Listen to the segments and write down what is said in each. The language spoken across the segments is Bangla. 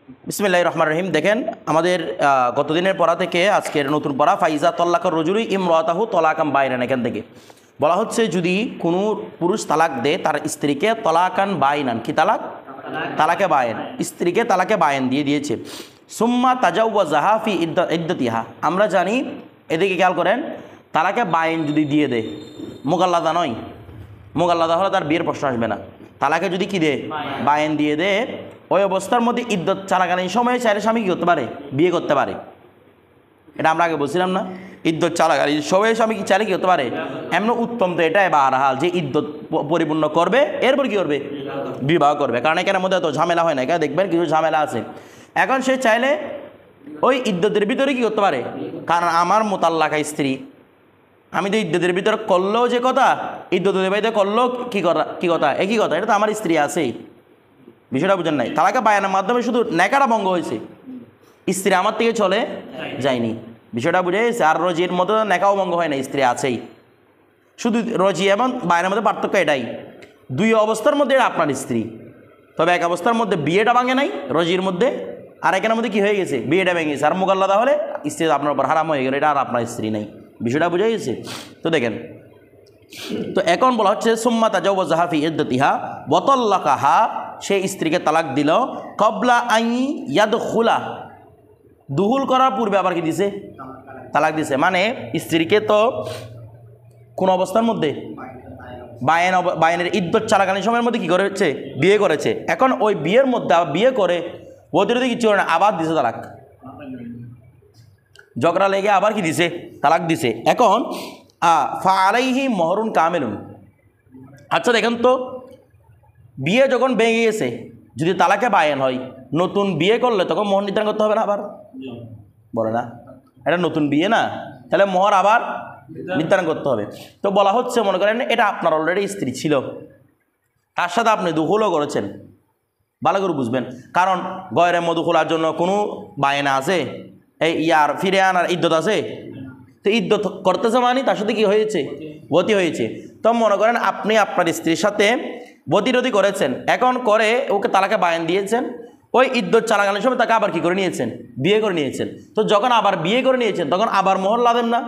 বিসমিল্লাহির রহমানির রহিম। দেখেন আমাদের গতদিনের পড়া থেকে আজকের নতুন পড়া ফাইজা তল্লাকা রজুলু ইমরাতাহু তলাকাম বাইনান। এখান থেকে বলা হচ্ছে যদি কোনো পুরুষ তালাক দেয় তার স্ত্রীকে তলাকান বাইনান, কি তালাক? তালাকে বায়েন, স্ত্রীকে তালাকে বায়েন দিয়ে দিয়েছে। সুম্মা তাজাওয়াজাহা ফি ইদ্দতিহা। আমরা জানি, এদিকে খেয়াল করেন, তালাকে বায়েন যদি দিয়ে দেয়, মোগাল্লাদা নয়, মোগাল্লাদা হলে তার বিয়ের প্রশ্ন আসবে না। তালাকে যদি কি দেয়, বায়েন দিয়ে দেয়, ওই অবস্থার মধ্যে ইদ্যত চালাকালীন সময়ে চাইলে স্বামী কী করতে পারে, বিয়ে করতে পারে। এটা আমরা আগে বলছিলাম না, ইদ্যত চালাকালীন সময়ে স্বামী কি চাইলে কী করতে পারে। এমন উত্তম তো এটাই বাহাল যে ইদ্যত পরিপূর্ণ করবে, এরপর কী করবে, বিবাহ করবে। কারণ এখানের মধ্যে এত ঝামেলা হয় না, এখানে দেখবেন কিছু ঝামেলা আছে। এখন সে চাইলে ওই ইদ্যতের ভিতরে কী করতে পারে, কারণ আমার মোতাল্লাকা স্ত্রী, আমি তো ইদ্যতের ভিতরে করলেও যে কথা, ইদ্যতের বাড়িতে করলেও কী কথা, একই কথা, এটা তো আমার স্ত্রী আছেই। বিষয়টা বুঝেন নাই। তালাকে বায়ানের মাধ্যমে শুধু নেকাটা ভঙ্গ হয়েছে, স্ত্রী আমার থেকে চলে যায়নি। বিষয়টা বুঝে গেছে। আর রজির মতো নেকাও ভঙ্গ হয় না, স্ত্রী আছেই। শুধু রজি এবং বায়ানের মধ্যে পার্থক্য এটাই, দুই অবস্থার মধ্যে এটা আপনার স্ত্রী। তবে এক অবস্থার মধ্যে বিয়েটা ভাঙে নাই রজির মধ্যে, আর এখানের মধ্যে কী হয়ে গেছে, বিয়েটা ভেঙে গেছে। আর মোগাল্লাদা হলে স্ত্রী আপনার উপর হারাম হয়ে গেল, এটা আর আপনার স্ত্রী নেই। বিষয়টা বুঝে গেছে। তো দেখেন, তো এখন বলা হচ্ছে সুম্মা তাজাওয়াজাহা ফি ইদ্দতিহা ওয়া তাল্লাকাহা, সেই স্ত্রীকে তালাক দিল কবলা আই ইয়াদখুলা, দুহুল করার পূর্বে আবার কি দিছে, তালাক দিছে। মানে স্ত্রীকে তো কোন অবস্থার মধ্যে, বায়েনের ইদ্যত চালাকালীন সময়ের মধ্যে কি করেছে, বিয়ে করেছে। এখন ওই বিয়ের মধ্যে আবার বিয়ে করে অতিরিক্ত কিছু না, আবার দিছে তালাক, ঝগড়া লেগে আবার কি দিছে, তালাক দিছে। এখন ফালাইহি মহরুন কামেলুন। আচ্ছা দেখেন তো, বিয়ে যখন ভেঙে গেছে, যদি তালাকে বায়েন হয়, নতুন বিয়ে করলে তখন মোহর নির্ধারণ করতে হবে না আবার, বলে না, এটা নতুন বিয়ে না, তাহলে মোহর আবার নির্ধারণ করতে হবে। তো বলা হচ্ছে, মনে করেন এটা আপনার অলরেডি স্ত্রী ছিল, তার সাথে আপনি দুহুলও করেছেন, ভালো করে বুঝবেন। কারণ গয়রে মধু খোলার জন্য কোনো বায়না আছে, এই ইয়ার ফিরে আনার ইদ্যত আছে। তো ইদ্যত করতেছে মানে তার সাথে কি হয়েছে, বতি হয়েছে। তো মনে করেন আপনি আপনার স্ত্রীর সাথে বতিরতি করেছেন, এখন করে ওকে তালাকে বায়ান দিয়েছেন, ওই ইদ্যত চালাকালীন সময় তাকে আবার কি করে নিয়েছেন, বিয়ে করে নিয়েছেন। তো যখন আবার বিয়ে করে নিয়েছেন তখন আবার মোহর লাদেম না,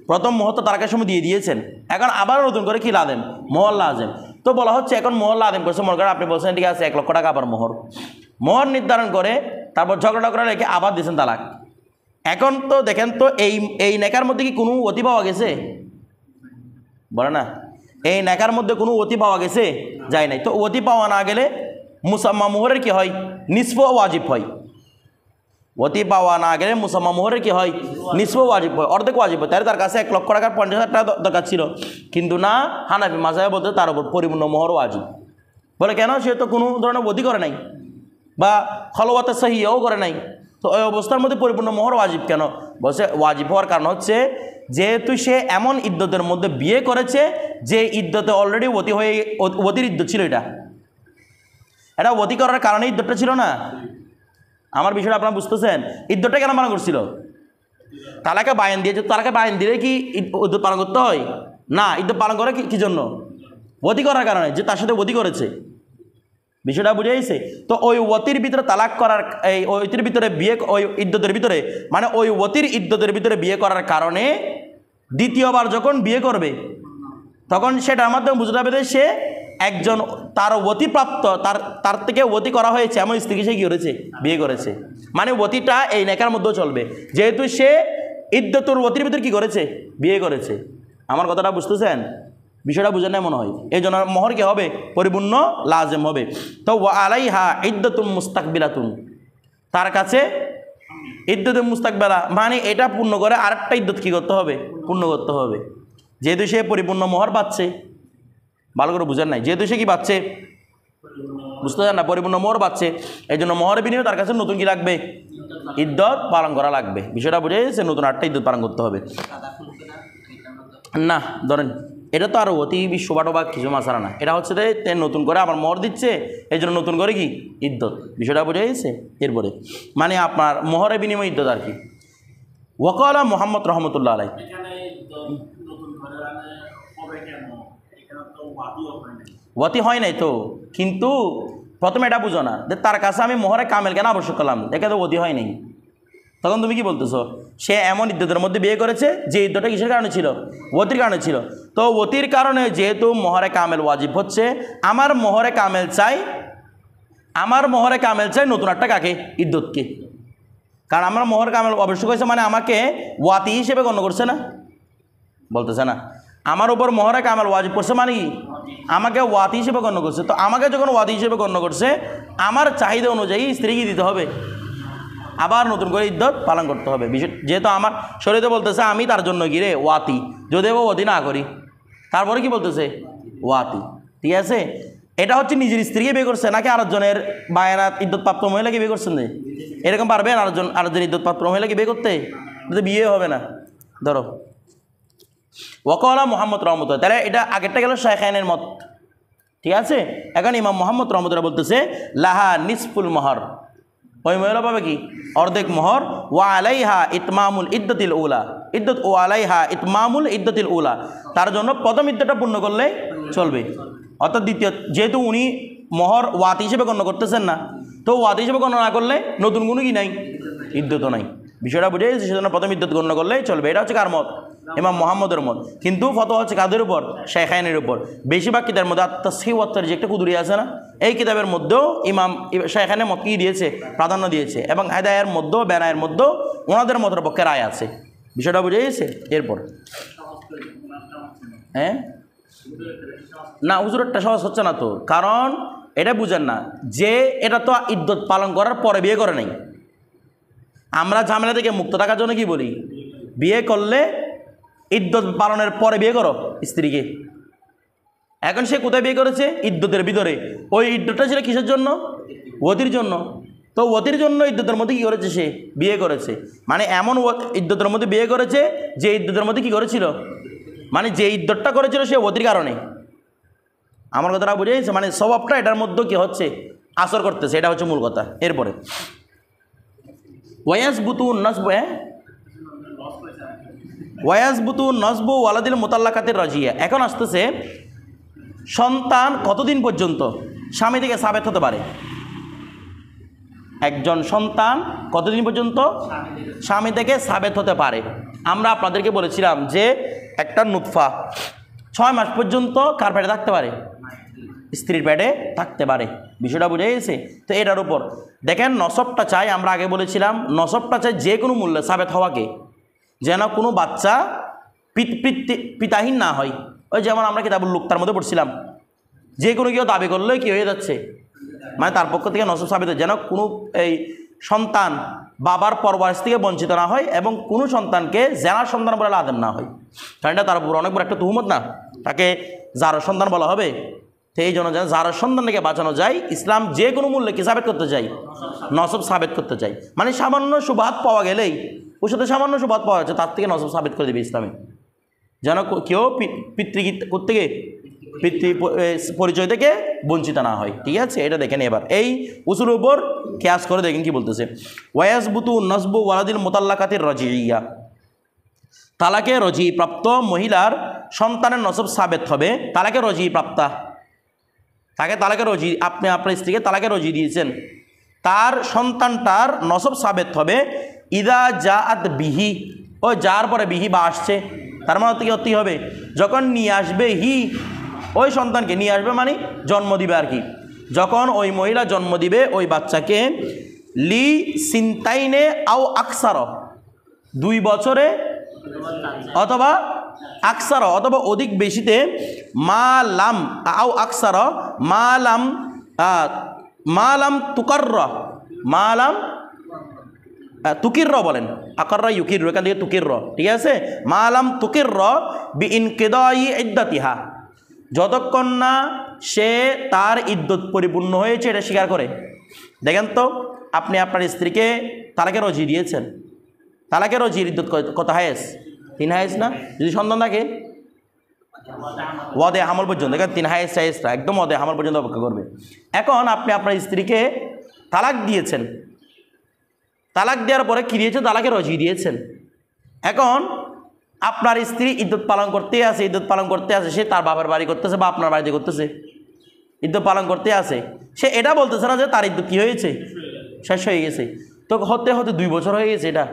প্রথম মোহর তো তালাকের সময় দিয়ে দিয়েছেন, এখন আবার নতুন করে কি লাদেম, মোহর লাজেম। তো বলা হচ্ছে এখন মোহর লাদেম করছে, মনে করেন আপনি বলছেন ঠিক আছে 1 লক্ষ টাকা আবার মোহর নির্ধারণ করে তারপর ঝগড়া করে রেখে আবার দিয়েছেন তালাক। এখন তো দেখেন তো, এই নেকার মধ্যে কি কোনো অতি পাওয়া গেছে, বলে না, এই নেকার মধ্যে কোনো অতি পাওয়া গেছে, যায় নাই। তো অতি পাওয়া না গেলে মুসাম্মা মোহরের কি হয়, নিসফ ওয়াজিব হয়। অতি পাওয়া না গেলে মুসাম্মা মোহরের কি হয়, নিসফ ওয়াজিব হয়, অর্ধেক ওয়াজিব হয়। তাহলে তার কাছে 1 লক্ষ টাকার 50,000 টাকা দরকার ছিল, কিন্তু না, হানাফি মাযহাবে বলতে তার উপর পরিপূর্ণ মোহর ওয়াজিব। বলে কেন, সে তো কোনো ধরনের অতি করে নাই বা খলওয়াতে সহিও করে নাই, তো ওই অবস্থার মধ্যে পরিপূর্ণ মোহর ওয়াজিব কেন? বলছে ওয়াজিব হওয়ার কারণ হচ্ছে যেহেতু সে এমন ইদ্যতের মধ্যে বিয়ে করেছে যে ইদ্যতে অলরেডি অতির ইদ্যত ছিল, এটা অতি করার কারণে ইদ্যতটা ছিল না। আমার বিষয়টা আপনারা বুঝতেছেন, ইদ্যতটা কেন পালন করছিল, তালাকে বায়ান দিয়েছে। তালাকে বায়ান দিলে কি ইদ্যত পালন করতে হয় না, ইদ্যত পালন করে কি জন্য, অতি করার কারণে, যে তার সাথে অতি করেছে। বিষয়টা বুঝে গেছে। তো ওই ওতির ভিতরে তালাক করার, এই ওতির ভিতরে বিয়ে, ওই ইদ্যতের ভিতরে, মানে ওই ওতির ইদ্যতের ভিতরে বিয়ে করার কারণে দ্বিতীয়বার যখন বিয়ে করবে তখন সেটার মাধ্যমে বুঝতে হবে যে সে একজন তার অতিপ্রাপ্ত, তার থেকে অতি করা হয়েছে এমন স্ত্রীকে সে কী করেছে, বিয়ে করেছে। মানে অতিটা এই নেকার মধ্যেও চলবে, যেহেতু সে ইদ্যতুর অতির ভিতরে কী করেছে, বিয়ে করেছে। আমার কথাটা বুঝতেছেন, বিষয়টা বুঝে নেয় মনে হয়। এই জন্য মোহর কি হবে, পরিপূর্ণ লাজেম হবে। তো ওয়া আলাইহা ইদ্দাতুন মুস্তাকবিলাতুন, তার কাছে ইদ্দাতুন মুস্তাকবিলা, মানে এটা পূর্ণ করে আরেকটা ইদ্যত কী করতে হবে, পূর্ণ করতে হবে। যেহেতু সে পরিপূর্ণ মোহর পাচ্ছে, ভালো করে বুঝেন নাই, যেহেতু সে কি পাচ্ছে, বুঝতে চান না, পরিপূর্ণ মোহর পাচ্ছে, এই জন্য মোহরের বিনিময়ে তার কাছে নতুন কি লাগবে, ইদ্যত পালন করা লাগবে। বিষয়টা বুঝে গেছে, নতুন 8টা ইদ্যত পালন করতে হবে না। ধরেন এটা তো আরও অতি শোভাটোবা কিছু মাসারা না, এটা হচ্ছে যে নতুন করে আমার মোহর দিচ্ছে, এই জন্য নতুন করে কি ইদ্যত। বিষয়টা বুঝে গেছে। এরপরে মানে আপনার মোহরের বিনিময়ে ইদ্যত আর কি। ওয়াকালা মুহাম্মদ রহমতুল্লাহ আলাইহি, ওয়াতি হয় নাই তো, কিন্তু প্রথমে এটা বুঝো না যে তার কাছে আমি মোহরে কামেল কেন আবশ্যক করলাম, একে তো অতি হয়নি। তখন তুমি কি বলতেছো, সে এমন ইদ্যতের মধ্যে বিয়ে করেছে যে ইদ্যতটা কিসের কারণে ছিল, ওতির কারণে ছিল। তো ওতির কারণে যেহেতু মোহরে কামেল ওয়াজিব হচ্ছে, আমার মোহরে কামেল চাই নতুন একটা কাকে, ইদ্যতকে। কারণ আমার মোহরে কামেল আবশ্যক হয়েছে মানে আমাকে ওয়াতি হিসেবে গণ্য করছে না, বলতেছে না আমার উপর মোহরে কামেল ওয়াজিব করছে মানে কি আমাকে ওয়াতি হিসেবে গণ্য করছে। তো আমাকে যখন ওয়াতি হিসেবে গণ্য করছে, আমার চাহিদা অনুযায়ী স্ত্রীকে দিতে হবে, আবার নতুন করে ইদ্যত পালন করতে হবে। যেহেতু আমার শরীয়তে বলতেছে আমি তার জন্য গিরে ওয়াতি, যদিও ওয়াতি না করি, তারপরে কি বলতেছে ওয়াতি। ঠিক আছে, এটা হচ্ছে নিজের স্ত্রীকে বিয়ে করছে নাকি আরেকজনের বায়ানাত ইদ্যতপ্রাপ্ত মহিলাকে বিয়ে করছেন? এরকম পারবেন আরেকজন ইদ্যতপ্রাপ্ত মহিলাকে বিয়ে করতে? বিয়ে হবে না। ধরো ওয়াকালা মোহাম্মদ রহমতুল্লাহ, তাহলে এটা আগেরটা গেল শাইখাইনের মত। ঠিক আছে, এখন ইমাম মোহাম্মদ রহমতুল্লাহ বলতেছে লাহা নিসফুল মোহর, ওই মহিলা পাবে কি অর্ধেক মোহর। ওয়া আলাইহা ইতমামুল ইদ্দতিল উলা, ও আলাইহা ইতমামুল ইদ্দতিল উলা, তার জন্য প্রথম ইদ্যতটা পূর্ণ করলে চলবে। অর্থাৎ দ্বিতীয়, যেহেতু উনি মোহর ওয়াতি হিসেবে গণ্য করতেছেন না, তো ওয়াতি হিসেবে গণ্য না করলে নতুন কোনো কি নাই, ইদ্যতও নাই। বিষয়টা বুঝে গেছে, সেজন্য প্রথম ইদ্যত গণ্য করলে চলবে। এটা হচ্ছে কার মত? ইমাম মোহাম্মদের মত। কিন্তু ফতোয়া হচ্ছে কাদের উপর? শাইখাইনের উপর। বেশিরভাগ কিতাবের মধ্যে আত-তাসহিহ ওয়াত তারজিহ একটা কুদুরি আছে না, এই কিতাবের মধ্যেও ইমাম শাইখাইনের মত কি দিয়েছে, প্রাধান্য দিয়েছে, এবং হেদায়ের মধ্যেও বেনায়ের মধ্যেও ওনাদের মতের পক্ষে রায় আছে। বিষয়টা বুঝে গেছে? এরপর হ্যাঁ না, হুজুরেরটা সহজ হচ্ছে না তো, কারণ এটা বুঝেন না যে এটা তো ইদ্যত পালন করার পরে বিয়ে করে নাই। আমরা ঝামেলা থেকে মুক্ত থাকার জন্য কি বলি, বিয়ে করলে ইদ্যত পালনের পরে বিয়ে করো স্ত্রীকে। এখন সে কোথায় বিয়ে করেছে? ইদ্যতের ভিতরে। ওই ইদ্যতটা ছিল কিসের জন্য? ওতির জন্য। তো ওতির জন্য ইদ্যতের মধ্যে কী করেছে? সে বিয়ে করেছে, মানে এমন ইদ্যতের মধ্যে বিয়ে করেছে যে ইদ্যতের মধ্যে কী করেছিল, মানে যে ইদ্যতটা করেছিল সে ওতির কারণে। আমার কথাটা বুঝে গেছে? মানে স্বভাবটা এটার মধ্যে কি হচ্ছে, আসর করতেছে, এটা হচ্ছে মূল কথা। এরপরে ওয়াসবুতু নসবু ওয়ালাদিল মুতাল্লাকাতির রাজিয়া। এখন আসতেছে সন্তান কতদিন পর্যন্ত স্বামী থেকে সাবেত হতে পারে? একজন সন্তান কতদিন পর্যন্ত স্বামী থেকে সাবেত হতে পারে? আমরা আপনাদেরকে বলেছিলাম যে একটা নুতফা 6 মাস পর্যন্ত কার পেটে থাকতে পারে? স্ত্রীর পেটে থাকতে পারে। বিষয়টা বুঝে গেছে? তো এটার উপর দেখেন নসবটা চাই, আমরা আগে বলেছিলাম নসবটা চাই যে কোনো মূল্যে সাবেত হওয়াকে, যেন কোনো বাচ্চা পিতাহীন না হয়। ওই যেমন আমরা কিতাবুল লুকতার মধ্যে পড়ছিলাম, যে কোনো কেউ দাবি করলে কি হয়ে যাচ্ছে, মানে তার পক্ষ থেকে নসব সাবেত, যেন কোনো এই সন্তান বাবার পরবাস থেকে বঞ্চিত না হয় এবং কোনো সন্তানকে জেনার সন্তান বলে আদেম না হয়। কারণ এটা তার উপর অনেক বড় একটা তুহমত না, তাকে যার সন্তান বলা হবে। তো এই জন্য যেন যার সন্তান থেকে বাঁচানো যায়, ইসলাম যে কোনো মূল্যে কি সাবেত করতে চাই, নসব সাবেত করতে চাই। মানে সামান্য সুবাদ পাওয়া গেলেই, ওর সাথে সামান্য সুবাদ পাওয়া যাচ্ছে, তার থেকে নসব সাবেত করে দেবে ইসলামে, যেন কেউ থেকে পিতৃ পরিচয় থেকে বঞ্চিত না হয়। ঠিক আছে, এটা দেখেন এবার এই উসুলের উপর কিয়াস করে দেখেন কি বলতেছে। ওয়াসবুতু নসবু ওয়ালাদিল মুতাল্লাকাতির রাজিয়া, তালাকে রজি প্রাপ্ত মহিলার সন্তানের নসব সাবেত হবে। তালাকে রজি প্রাপ্তা, তাকে তালাকে রজি, আপনি আপনার স্ত্রীকে তালাকে রজি দিয়েছেন, তার সন্তানটার নসব সাবেত হবে ইদা জাআত বিহি, ও যার পরে বিহি বা আসছে, তার মানে কি হবে, যখন নিয়ে আসবে হি, ওই সন্তানকে নিয়ে আসবে মানে জন্ম দিবে আর কি। যখন ওই মহিলা জন্ম দিবে ওই বাচ্চাকে, লি সিনতাইনে আও আকসার, 2 বছরে অথবা আকসার অথবা অধিক বেশিতে, মা লাম আও আকসার মা লাম তুকারর, মা লাম তুকির বলেন, আকররা ইউকির, এখান থেকে তুকির, ঠিক আছে। মালাম তুকির বি ইনকিদাই ইদ্দাতিহা, যতক্ষণ না সে তার ইদ্যত পরিপূর্ণ হয়েছে এটা স্বীকার করে। দেখেন তো, আপনি আপনার স্ত্রীকে তালাকে রজি দিয়েছেন, তালাকে রজির ইদ্যত কত হায়েস? 3 হায়েস না? যদি সন্তান থাকে ওয়াদে হামল পর্যন্ত, দেখেন 3 হায়েসটা একদম ওয়াদে হামল পর্যন্ত অপেক্ষা করবে। এখন আপনি আপনার স্ত্রীকে তালাক দিয়েছেন, তালাক দেওয়ার পরে কী দিয়েছেন? তালাকে রজি দিয়েছেন। এখন আপনার স্ত্রী ইদ্যত পালন করতে আছে, সে তার বাবার বাড়ি করতেছে বা আপনার বাড়িতে করতেছে, ইদ্যত পালন করতে আছে, সে এটা বলতেছে না যে তার ইদ্যত কী হয়েছে, শেষ হয়ে গেছে। তো হতে হতে 2 বছর হয়ে গেছে, এটা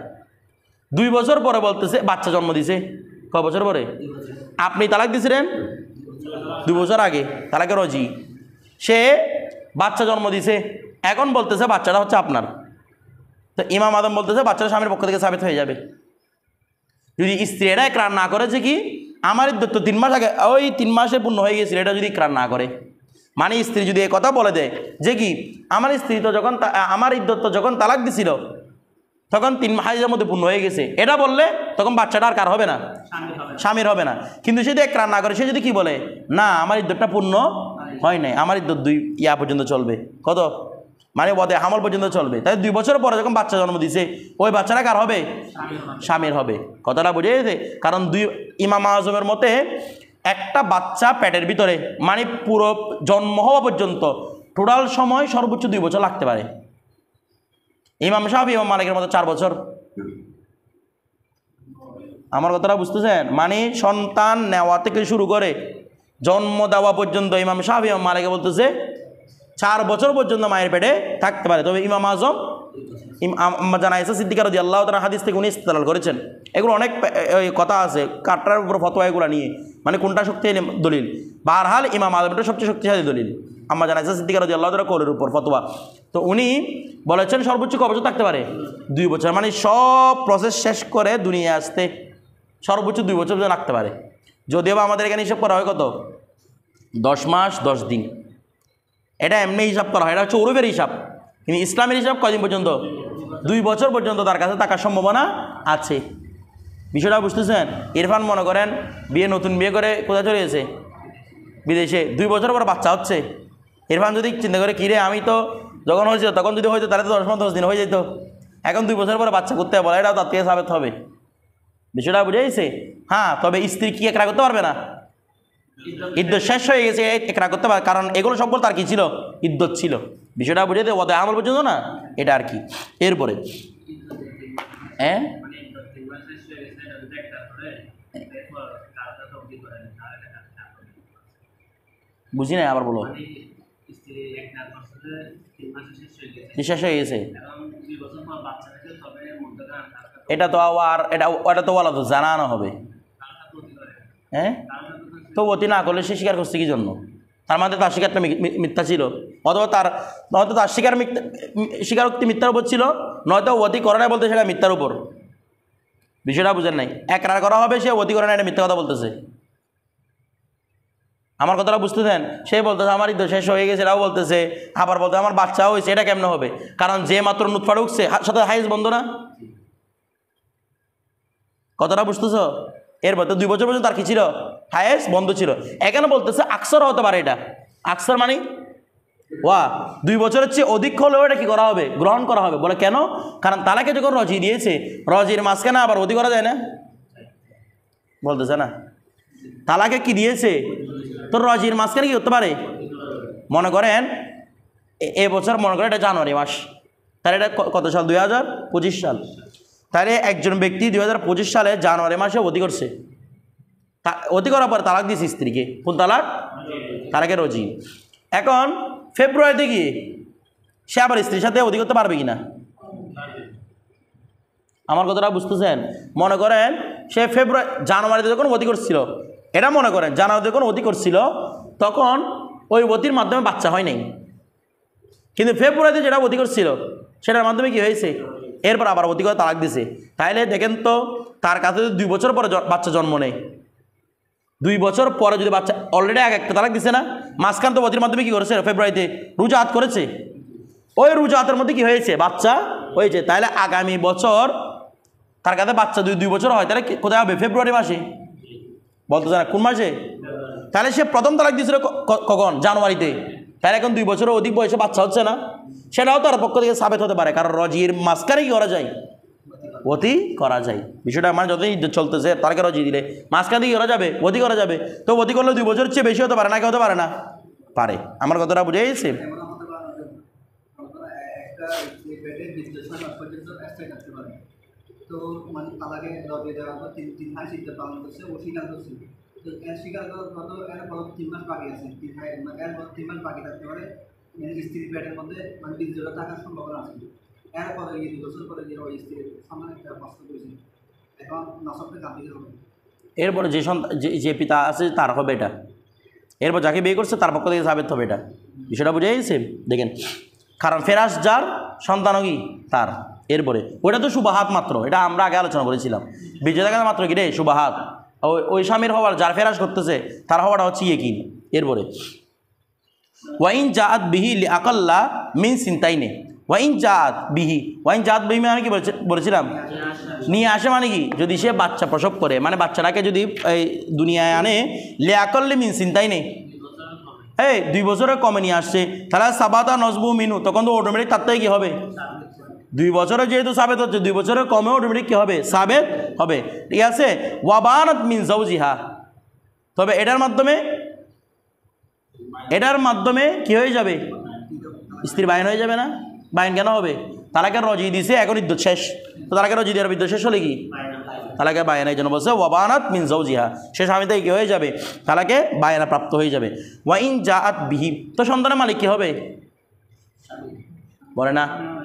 2 বছর পরে বলতেছে বাচ্চা জন্ম দিছে। কয় বছর পরে? আপনি তালাক দিছিলেন 2 বছর আগে, তালাকে রজি, সে বাচ্চা জন্ম দিছে, এখন বলতেছে বাচ্চাটা হচ্ছে আপনার। তো ইমাম আদম বলতেছে বাচ্চাটা স্বামীর পক্ষ থেকে সাবিত হয়ে যাবে। যদি স্ত্রী এটা ইকরার না করে যে কি আমার ইদ্যত তো 3 মাস আগে, ওই 3 মাসে পূর্ণ হয়ে গেছিল, এটা যদি ইকরার না করে, মানে স্ত্রী যদি এই কথা বলে দেয় যে কি আমার স্ত্রী তো যখন আমার ইদ্যত তো যখন তালাক দিছিল তখন 3 মাসের মধ্যে পূর্ণ হয়ে গেছে, এটা বললে তখন বাচ্চাটা আর কার হবে না, স্বামীর হবে না। কিন্তু সে যদি ইকরার না করে, সে যদি কি বলে না আমার ইদ্যতটা পূর্ণ হয় নাই, আমার ইদ্যত 2 ইয়া পর্যন্ত চলবে, কত মানে বদে হামল পর্যন্ত চলবে, তাই 2 বছর পরে যখন বাচ্চা জন্ম দিছে ওই বাচ্চাটা কার হবে, স্বামীর হবে। কথাটা বুঝে গেছে? কারণ ইমাম আজমের মতে একটা বাচ্চা পেটের ভিতরে মানে পুরো জন্ম হওয়া পর্যন্ত টোটাল সময় সর্বোচ্চ 2 বছর লাগতে পারে। ইমাম সাহেব ইমাম মালিকের মতো 4 বছর। আমার কথাটা বুঝতেছেন? মানে সন্তান নেওয়া থেকে শুরু করে জন্ম দেওয়া পর্যন্ত ইমাম সাহেব ইমাম মালিকে বলতেছে 4 বছর পর্যন্ত মায়ের পেটে থাকতে পারে। তবে ইমাম আজম জানাইছে সিদ্দিকা রাদিয়াল্লাহু তাআলা হাদিস থেকে উনি ইস্তেদলাল করেছেন। এগুলো অনেক কথা আছে কাটার উপর ফতোয়া এগুলো নিয়ে, মানে কোনটা শক্তিশালী দলিল। বারহাল ইমাম আজমেরটা সবচেয়ে শক্তিশালী দলিল। আম্মা জানাইছে সিদ্দিকা রাদিয়াল্লাহু তাআলা কোলের উপর ফতোয়া। তো উনি বলেছেন সর্বোচ্চ কয় বছর থাকতে পারে? 2 বছর, মানে সব প্রসেস শেষ করে দুনিয়ায় আসতে সর্বোচ্চ 2 বছর রাখতে পারে। যদিও বা আমাদের এখানে হিসাব করা হয় কত, 10 মাস 10 দিন, এটা এমনি হিসাব করা হয়, এটা হচ্ছে ওরফের হিসাব। কিন্তু ইসলামের হিসাব কয়দিন পর্যন্ত? 2 বছর পর্যন্ত তার কাছে থাকার সম্ভাবনা আছে। বিষয়টা বুঝতেছেন? ইরফান মনে করেন নতুন বিয়ে করে কোথায় চলে গেছে, বিদেশে, 2 বছর পর বাচ্চা হচ্ছে। ইরফান যদি চিন্তা করে কিরে আমি তো যখন হয়েছিল তখন যদি হয়তো তাহলে তো 10 মাস 10 দিন হয়ে যেত, এখন 2 বছর পরে বাচ্চা করতে বলে, এটাও তার থেকে সাবেত হবে। বিষয়টা বুঝে গেছে? হ্যাঁ, তবে স্ত্রী কি একরা করতে পারবে না? ইদ্যত শেষ হয়ে গেছে একরা করতে পারে, কারণ এগুলো সব তার কি ছিল, ইদ্যত ছিল। বিষয়টা বুঝে দেয় ওদের আমল পর্যন্ত না, এটা আর কি। এরপরে হ্যাঁ বুঝি না, আবার বলো। শেষ হয়ে গেছে, এটা তো আর এটা তো বলা তো জানানো হবে। হ্যাঁ, তো অতি না করলে সে স্বীকার করছে কি জন্য? তার মধ্যে তার স্বীকারটা মিথ্যা ছিল, অথবা তার নয়তো তার স্বীকারোক্তি মিথ্যার উপর ছিল, নয়তো অতি করে নাই বলতে সেটা মিথ্যার উপর। বিষয়টা বুঝেন নাই? একরার করা হবে সে অতি করে নাই, এটা মিথ্যা কথা বলতেছে। আমার কথাটা বুঝতেছেন? সে বলতেছে আমার ইদ্যত শেষ হয়ে গেছে, এটাও বলতেছে, আবার বলতে আমার বাচ্চা হয়েছে, এটা কেমনে হবে? কারণ যে মাত্র নুতফা ঢুকছে সাথে হাইজ বন্ধ না। কথাটা বুঝতেছ? এর মধ্যে 2 বছর পর্যন্ত তার কি ছিল, হায়েস বন্ধ ছিল। এখানে বলতেছে আকসর হতে পারে, এটা আকসর মানে 2 বছরের চেয়ে অধিক হলেও এটা কি করা হবে, গ্রহণ করা হবে। বলে কেন? কারণ তালাকে যখন রজি দিয়েছে, রজির মাঝখানে আবার অধিক করা যায় না, বলতেছে না তালাকে কি দিয়েছে, তো রজির মাঝখানে কি করতে পারে। মনে করেন এবছর মনে করেন এটা জানুয়ারি মাস, তাহলে এটা কত সাল, 2025 সাল। তাহলে একজন ব্যক্তি 2025 সালে জানুয়ারি মাসে অতি করছে, অতি করার পর তালাক দিয়েছে স্ত্রীকে। কোন তালাক? তালাকে রজি। এখন ফেব্রুয়ারিতে গিয়ে সে আবার স্ত্রীর সাথে অতি করতে পারবে কিনা? আমার কথাটা বুঝতেছেন? মনে করেন সে জানুয়ারিতে যখন অতি করছিল, এটা মনে করেন জানুয়ারিতে যখন অতি করছিল তখন ওই অতির মাধ্যমে বাচ্চা হয় নাই, কিন্তু ফেব্রুয়ারিতে যেটা অতি করছিল সেটার মাধ্যমে কি হয়েছে, এরপর আবার অতি করে তালাক দিছে। তাহলে দেখেন তো তার কাছে যদি 2 বছর পরে বাচ্চা জন্ম নেয়, 2 বছর পরে যদি বাচ্চা অলরেডি আগে একটা তালাক দিছে না, মাঝখান তো অতির মাধ্যমে কি করেছে, ফেব্রুয়ারিতে রোজা হাত করেছে, ওই রোজা হাতের মধ্যে কি হয়েছে, বাচ্চা হয়েছে। তাহলে আগামী বছর তার কাছে বাচ্চা 2 বছর হয়, তাহলে কোথায় হবে, ফেব্রুয়ারি মাসে, বলতে জানা কোন মাসে। তাহলে সে প্রথম তালাক দিয়েছিল কখন, জানুয়ারিতে। তাহলে এখন 2 বছরের অধিক বয়সে বাচ্চা হচ্ছে না, সেটাও তার পক্ষ থেকে সাবেত হতে পারে, কারণ রজির মাঝখানে কি করা যায়, অতি করা যায়। বিষয়টা মানে যতই চলতেছে তারকে রজি দিলে মাঝখান দিয়ে করা যাবে, অতি করা যাবে। তো অতি করলে 2 বছরের চেয়ে বেশি হতে পারে না, কি হতে পারে না, পারে। আমার কথাটা বুঝে গেছে? তো মানে তালাকে রবে দেওয়া 3 মাস ইদ্যত পালন করছে, ও স্বীকার করছে, স্বীকার কত এর পর 3 মাস বাকি আছে, 3 মাস বাকি থাকতে পারে স্ত্রীর পেটের মধ্যে, মানে বীর্যটা থাকার সম্ভাবনা আছে। এরপরে 2 বছর পরে যে ওই স্ত্রীর সামনে একটা প্রশ্ন করেছে, এখন নসবটা কাঁপিয়ে হবে। এরপরে যে সন্তান যে পিতা আছে তার হবে এটা, এরপর যাকে বিয়ে করছে তার পক্ষ থেকে সাবেত হবে এটা। বিষয়টা বুঝে গেছে? দেখেন, কারণ ফেরাস যার সন্তানও কি তার। এরপরে ওটা তো সুবাহাত মাত্র, এটা আমরা আগে আলোচনা করেছিলাম। বিজয় দেখা মাত্র কি রে সুবাহাত, ওই স্বামীর হওয়ার যার ফেরাস করতেছে তার হওয়াটা হচ্ছে কি। এরপরে ওয়াইন জাত বিহি আকাল্লা মিন চিন্তাই ওয়াইন জাত বিহি মানে কি বলেছিলাম, নিয়ে আসে মানে কি, যদি সে বাচ্চা প্রসব করে, মানে বাচ্চাটাকে যদি এই দুনিয়ায় আনে, লে আকল্লে মিন চিন্তাই 2 বছরের কমে নিয়ে আসছে, তাহলে সাবাতা নজবু মিনু, তখন তো অটোমেটিক তার থেকে কী হবে, 2 বছরে যেহেতু সাবেত হচ্ছে, 2 বছরের কমে অটোমেটিক কী হবে, সাবেত হবে। ঠিক আছে, ওয়াবানাত মিন জাওজিহা, তবে এটার মাধ্যমে কি হয়ে যাবে, স্ত্রীর বায়ন হয়ে যাবে না? বায়ন কেন হবে? তালাকের রজি দিছে, এখন ইদ্যুৎ শেষ, তো তালাকের রজি দেওয়ার বিদ্যুৎ শেষ হলে কি তালাকে বায়না, এই জন্য বলছে ওয়াবানাত মিন জাওজিহা, সে স্বামী থেকে কী হয়ে যাবে, তালাকে বায়না প্রাপ্ত হয়ে যাবে। ওয়াইন জাআত বিহি, তো সন্তানের মালিক কী হবে, বলে না,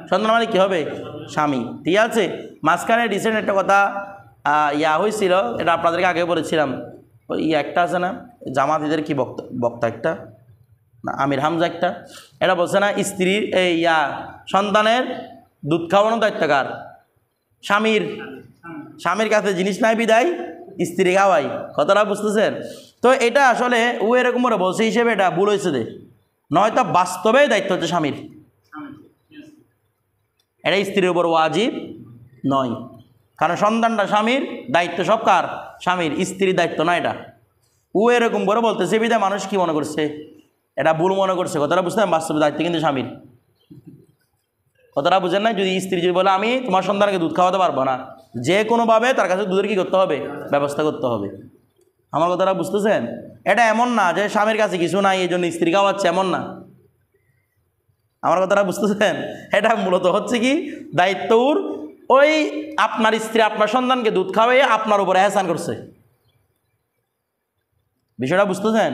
সন্তানের মালিক কী হবে, স্বামী। ঠিক আছে, মাঝখানে রিসেন্ট একটা কথা হয়েছিল, এটা আপনাদেরকে আগে বলেছিলাম, ওই একটা আছে না জামাতিদের কি বক্তা একটা না আমির হামজা একটা, এটা বলছে না স্ত্রীর এই সন্তানের দুধ খাওয়ানোর দায়িত্ব কার, স্বামীর কাছে জিনিস নাই বিদায় স্ত্রী খাওয়াই, কতটা বুঝতেছেন? তো এটা আসলে ও এরকম করে বলছে হিসেবে এটা ভুল হয়েছে, নয়তো বাস্তবে দায়িত্ব হচ্ছে স্বামীর, এটা স্ত্রীর উপর ওয়াজিব নয়, কারণ সন্তানটা স্বামীর দায়িত্ব, সব কার, স্বামীর, স্ত্রীর দায়িত্ব না এটা। ও এরকম করে বলতেছে বিধায় মানুষ কি মনে করছে, এটা ভুল মনে করছে, কতটা বুঝতে বাস্তবে দায়িত্ব কিন্তু স্বামীর, কতটা বুঝেন না? যদি স্ত্রী যদি বলে আমি তোমার সন্তানকে দুধ খাওয়াতে পারবো না, যে কোনোভাবে তার কাছে দুধের কী করতে হবে, ব্যবস্থা করতে হবে। আমার কথাটা বুঝতেছেন? এটা এমন না যে স্বামীর কাছে কিছু নাই এই জন্য স্ত্রী খাওয়াচ্ছে, এমন না। আমার কথাটা বুঝতেছেন? এটা মূলত হচ্ছে কি দায়িত্বর, ওই আপনার স্ত্রী আপনার সন্তানকে দুধ খাওয়াইয়ে আপনার উপর এহসান করছে, বিষয়টা বুঝতেছেন?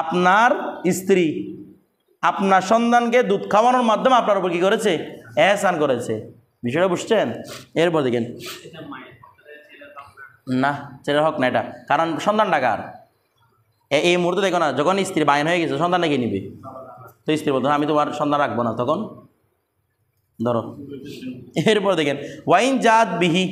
আপনার স্ত্রী আপনার সন্তানকে দুধ খাওয়ানোর মাধ্যমে আপনার উপর কী করেছে, এহসান করেছে, বিষয়টা বুঝছেন? এরপর দেখেন, না ছেলের হক না এটা, কারণ সন্তানটা কার, এই মুহূর্তে দেখো না, যখন স্ত্রী বায়ন হয়ে গেছে সন্তানটা কে নিবে, তো স্ত্রী বলতো আমি তোমার সন্তান রাখবো না, তখন ধরো। এরপর দেখেন ওয়াইন জাত বিহি,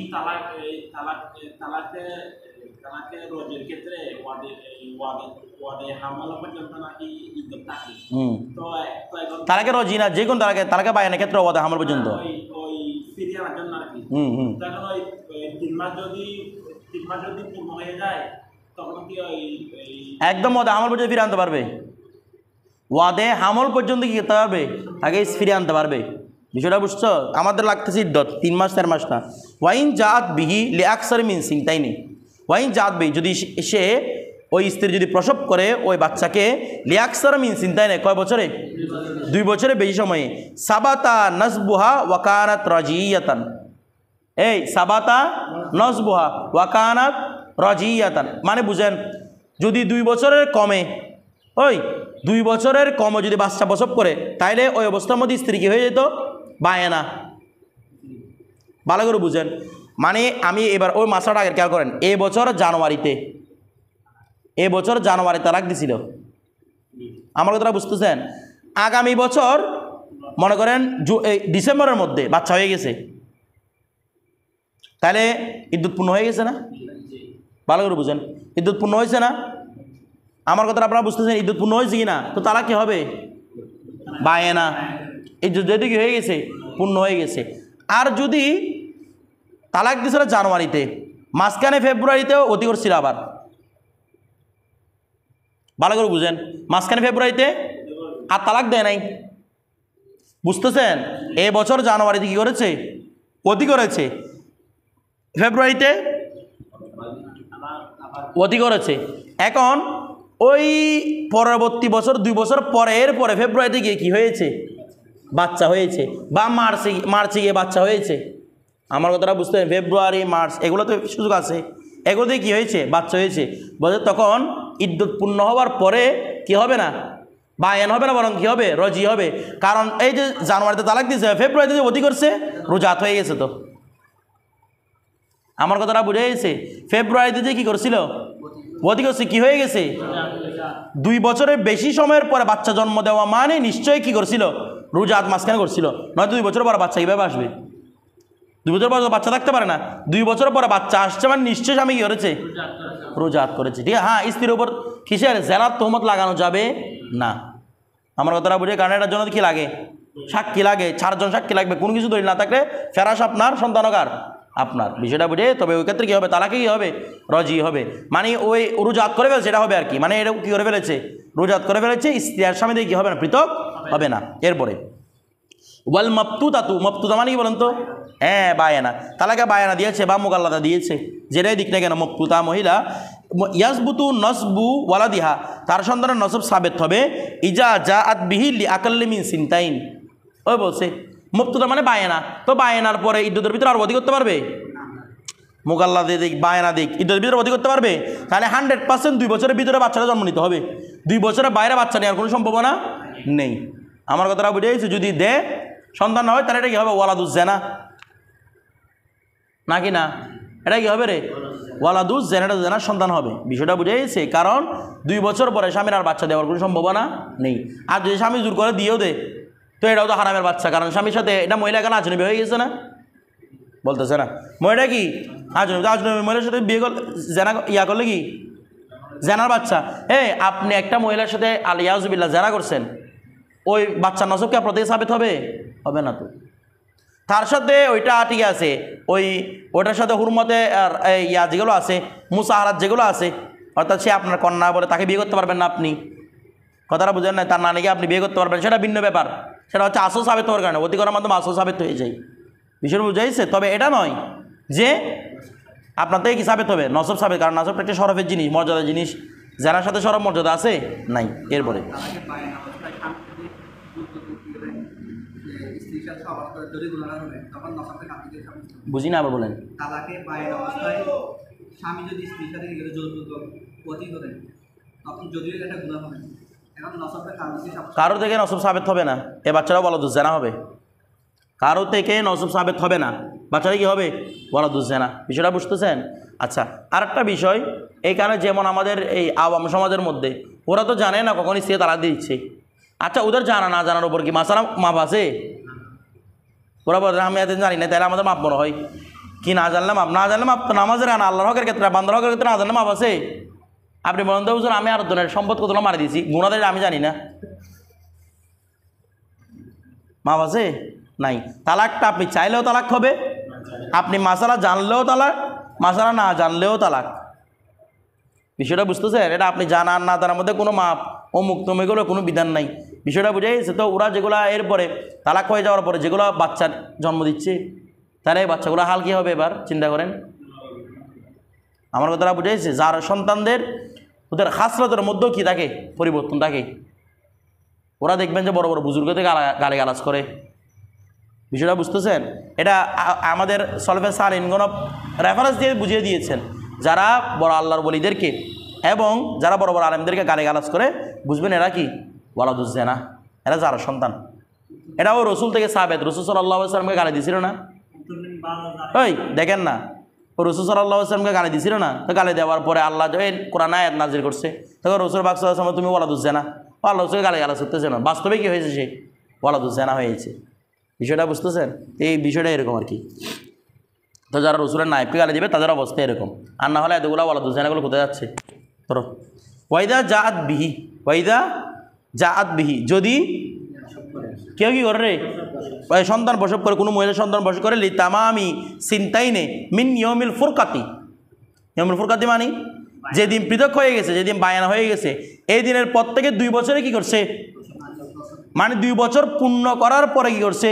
তালাকে রজি না, যে কোন তালাকে বায়নের ক্ষেত্রে ওয়াদে হামল পর্যন্ত, একদম ওয়াদে হামল পর্যন্ত ফিরে আনতে পারবে, ওয়াদে হামল পর্যন্ত কি করতে পারবে, আগে ফিরে আনতে পারবে। বিষয়টা বুঝছো? আমাদের লাগতেছে ইদ্যত 3 মাস 4 মাস না। ওয়াইন জাত বিহি লে আকসার মিন সিং, তাই নেই, ওয়াইন জাত বিহি, যদি সে ওই স্ত্রী যদি প্রসব করে ওই বাচ্চাকে, লে আকসার মিন সিং, তাই নেই, কয় বছরে, 2 বছরে বেশি সময়ে, সাবাতা নসবুহা ওয়াকানাত রাজিয়াতান, এই সাবাতা নসবুহা ওয়াকানাত রাজিয়াতান, মানে বুঝেন, যদি 2 বছরের কমে, ওই 2 বছরের কমে যদি বাচ্চা প্রসব করে, তাইলে ওই অবস্থার মধ্যে স্ত্রী কি হয়ে যেত, বায়না। ভালো করে বুঝেন, মানে আমি এবার ওই মাসটা আগে খেয়াল করেন, এ বছর জানুয়ারি তালাক দিছিল, আমার কথাটা বুঝতেছেন? আগামী বছর মনে করেন ডিসেম্বরের মধ্যে বাচ্চা হয়ে গেছে, তাহলে ইদ্যুৎ পূর্ণ হয়ে গেছে না? ভালো করে বুঝেন, ইদ্যুৎ পূর্ণ হয়েছে না? আমার কথাটা আপনারা বুঝতেছেন? ইদ্যুৎ পূর্ণ হয়েছে কি না? তো তালাক কি হবে, বায়না, ইদ্যুৎ যেহেতু কি হয়ে গেছে, পূর্ণ হয়ে গেছে। আর যদি তালাক দিয়েছিল জানুয়ারিতে, মাঝখানে ফেব্রুয়ারিতেও অতি করছিল আবার, ভালো করে বুঝেন, মাঝখানে ফেব্রুয়ারিতে আর তালাক দেয় নাই, বুঝতেছেন? এ বছর জানুয়ারিতে কী করেছে, অতি করেছে, ফেব্রুয়ারিতে অতি করেছে। এখন ওই পরবর্তী বছর 2 বছর পরে ফেব্রুয়ারিতে গিয়ে কী হয়েছে, বাচ্চা হয়েছে, বা মার্চে গিয়ে বাচ্চা হয়েছে। আমার কথাটা বুঝতে, ফেব্রুয়ারি মার্চ এগুলো তো সুযোগ আছে, এগুলো দিয়ে কী হয়েছে? বাচ্চা হয়েছে। বলে তখন ইদ্যুৎ পূর্ণ হওয়ার পরে কি হবে না? বায়ান হবে না, বরং কী হবে? রজি হবে। কারণ এই যে জানুয়ারিতে তালাক দিয়েছে, ফেব্রুয়ারিতে যে অতি করছে, রোজাত হয়ে গেছে। তো আমার কথাটা বুঝে গেছে? ফেব্রুয়ারিতে যে কী করছিল? অতি করছে, কী হয়ে গেছে? 2 বছরের বেশি সময়ের পরে বাচ্চা জন্ম দেওয়া মানে নিশ্চয়ই কী করছিল? রোজাত মাঝখানে করছিল। নয়তো 2 বছর পরে বাচ্চা কীভাবে আসবে? 2 বছর পরে বাচ্চা থাকতে পারে না। 2 বছর পরে বাচ্চা আসছে মানে নিশ্চয়ই স্বামী কী করেছে? রোজাত করেছে। ঠিক আছে, হ্যাঁ, স্ত্রীর উপর কিসের জেনার তোহমত লাগানো যাবে না। আমার কথাটা বুঝে? কারণ এটার জন্য কী লাগে? সাক্ষী লাগে, 4 জন সাক্ষী লাগবে। কোনো কিছু দলিল না থাকলে ফেরাস আপনার, সন্তানকার আপনার। বিষয়টা বুঝে? তবে ওই ক্ষেত্রে কী হবে? তালাকে কী হবে? রজি হবে। মানে ওই রোজাত করে ফেলেছে, এটা হবে আর কি। মানে এটা কী করে ফেলেছে? রোজাত করে ফেলেছে। স্ত্রী আর স্বামী দিয়ে কী হবে না? পৃথক হবে না। এরপরে ওয়াল মাবতুতাতু, মাবতুতা মানে কি বলেন তো? হ্যাঁ, বায়ানা। তালাকে বায়ানা দিয়েছে বা মুগাল্লাদা দিয়েছে, যেটাই দিক না কেন, মাবতুতা মহিলা ইয়াসবুতু নসবু ওয়ালাদিহা, তার সন্তানের নসব সাবেত হবে ইজা জাআত বিহি লিআকাল্লি মিন সিনতাইন। ওই বলছে মাবতুতা মানে বায়ানা। তো বায়ানার পরে ইদ্যুতের ভিতরে আর অধিক করতে পারবে? মুগাল্লাদা দিক, বায়ানা দিক, ইদ্যুতের ভিতরে অধিক করতে পারবে? তাহলে 100% 2 বছরের ভিতরে বাচ্চাটা জন্ম নিতে হবে। 2 বছরের বাইরে বাচ্চা নেওয়ার কোনো সম্ভাবনা নেই। আমার কথাটা বুঝে গেছে? যদি দে সন্তান না হয় তাহলে এটা কী হবে? ওয়ালাদুজ জেনা নাকি না? এটা কী হবে রে? ওয়ালাদুজ জেনা, এটা জেনার সন্তান হবে। বিষয়টা বুঝে গেছে? কারণ 2 বছর পরে স্বামীর আর বাচ্চা দেওয়ার কোনো সম্ভাবনা নেই। আর যদি স্বামী জোর করে দিয়েও দে, তো এটাও তো হারামের বাচ্চা। কারণ স্বামীর সাথে এটা মহিলা কেন আজনবী হয়ে গেছে না? বলতেছে না মহিলা কি আজনবী? আজনবী মহিলার সাথে বিয়ে করলে জেনা ইয়া করলে কি জেনার বাচ্চা? আপনি একটা মহিলার সাথে আলিয়াজবিল্লাহ জেনা করছেন, ওই বাচ্চার নসব কি আপনার থেকে সাবিত হবে? হবে না। তো তার সাথে ওইটা ঠিক আছে, ওইটার সাথে হুরমতে আর ইয়া যেগুলো আছে, মুসাহারাত যেগুলো আছে, অর্থাৎ সে আপনার কন্যা বলে তাকে বিয়ে করতে পারবেন না আপনি। কথাটা বুঝেন না? তার নানিকে আপনি বিয়ে করতে পারবেন, সেটা ভিন্ন ব্যাপার। সেটা হচ্ছে আসল সাবিত হওয়ার কারণে, অতি করার মাধ্যমে আসল সাবিত হয়ে যায়। বিষয়টা বুঝাইছে? তবে এটা নয় যে আপনার থেকে কি সাবিত হবে? নসব সাবিত। কারণ নসবটা একটা শরফের জিনিস, মর্যাদার জিনিস। যার সাথে শরফ মর্যাদা আছে নাই। এরপরে বুঝি না, আবার বলেন। তালাকে বায়ান অবস্থায় স্বামী যদি স্ত্রীর সাথে পতি করেন, তখন যদিও এটা গুনাহ হবে, এখন নসবটা কারো থেকে নসব সাবেত হবে না। এ বাচ্চারাও ওয়ালাদুজ জানা হবে। কারো থেকে নসব সাবেত হবে না, বাচ্চারা কি হবে? ওয়ালাদুজ জানা। বিষয়টা বুঝতেছেন? আচ্ছা, আর একটা বিষয়, এইখানে যেমন আমাদের এই আওয়াম সমাজের মধ্যে ওরা তো জানে না কখন স্ত্রী তালাক দিচ্ছে। আচ্ছা, ওদের জানা না জানার উপর কি মাসালা মাপ আছে? ওরা বলে আমি এত জানি না, তাহলে আমাদের মাপ মনে হয় কি? না জানলে মাপ, না জানলে মাপ তো নামাজের আনা, আল্লাহর হকের ক্ষেত্রে, বান্দার হকের ক্ষেত্রে না জানলে মাপ আছে? আপনি বলেন তো হুজুর, আমি আর ধরনের সম্পদ কতটা মারি দিয়েছি, গুণাদের আমি জানি না, মাপ আছে? নাই। তালাকটা আপনি চাইলেও তালাক হবে, আপনি মাসালা জানলেও তালাক, মাসালা না জানলেও তালাক। বিষয়টা বুঝতেছেন? এটা আপনি জানার না তার মধ্যে কোনো মাপ ও মুক্তমেগুলো কোনো বিধান নাই। বিষয়টা বুঝে গেছে? তো ওরা যেগুলো এরপরে তালাক হয়ে যাওয়ার পরে যেগুলো বাচ্চার জন্ম দিচ্ছে, তাহলে এই বাচ্চাগুলো হাল কী হবে? এবার চিন্তা করেন। আমার কথাটা বুঝে গেছে? যার সন্তানদের ওদের খাসলতের মধ্যেও কী থাকে? পরিবর্তন থাকে। ওরা দেখবেন যে বড় বড় বুজুর্গদের গালিগালাজ করে। বিষয়টা বুঝতেছেন? এটা আমাদের সলফে সালিনগণ রেফারেন্স দিয়ে বুঝিয়ে দিয়েছেন। যারা বড় আল্লাহর বলিদেরকে এবং যারা বড় বড় আলেমদেরকে গালিগালাজ করে, বুঝবেন এরা কি? ওয়ালাদুজ জানা, এরা যার সন্তান। এটাও রসুল থেকে সাবেত। রসুল সাল্লাল্লাহু আলাইহি ওয়াসাল্লামকে গালি দিছিল না? ওই দেখেন না, ও রসুল সাল্লাল্লাহু আলাইহি ওয়াসাল্লামকে গালি দিছিল না? তো গালি দেওয়ার পরে আল্লাহ কোরআন আয়াত নাজিল করছে, তখন রসুল পাক সাল্লাল্লাহু আলাইহি ওয়াসাল্লাম তুমি ওয়ালাদুজ জানা, আল্লাহ রসুলকে গালিগালাজ করতেছে না। বাস্তবে কী হয়েছে? সে ওয়ালাদুজ জানা হয়েছে। বিষয়টা বুঝতেছেন? এই বিষয়টা এরকম আর কি। তো যারা রসুলের নায়েবকে গালি দেবে তাদের অবস্থা এরকম। আর না হলে এতগুলো ওয়ালাদুজ জানাগুলো কোথায় যাচ্ছে? ধরো ওয়াইদা জাআত বিহি, ওয়াইদা জাআত বিহি, যদি কেউ কী করে রে সন্তান প্রসব করে, কোনো মহিলা সন্তান প্রসব করে, লি তামামি সিনতাইনে মিন ইয়মিল ফুরকাতি। ইয়মিল ফুরকাতি মানে যেদিন পৃথক হয়ে গেছে, যেদিন বায়ানা হয়ে গেছে, এই দিনের পর থেকে 2 বছরে কী করছে? মানে 2 বছর পূর্ণ করার পরে কী করছে?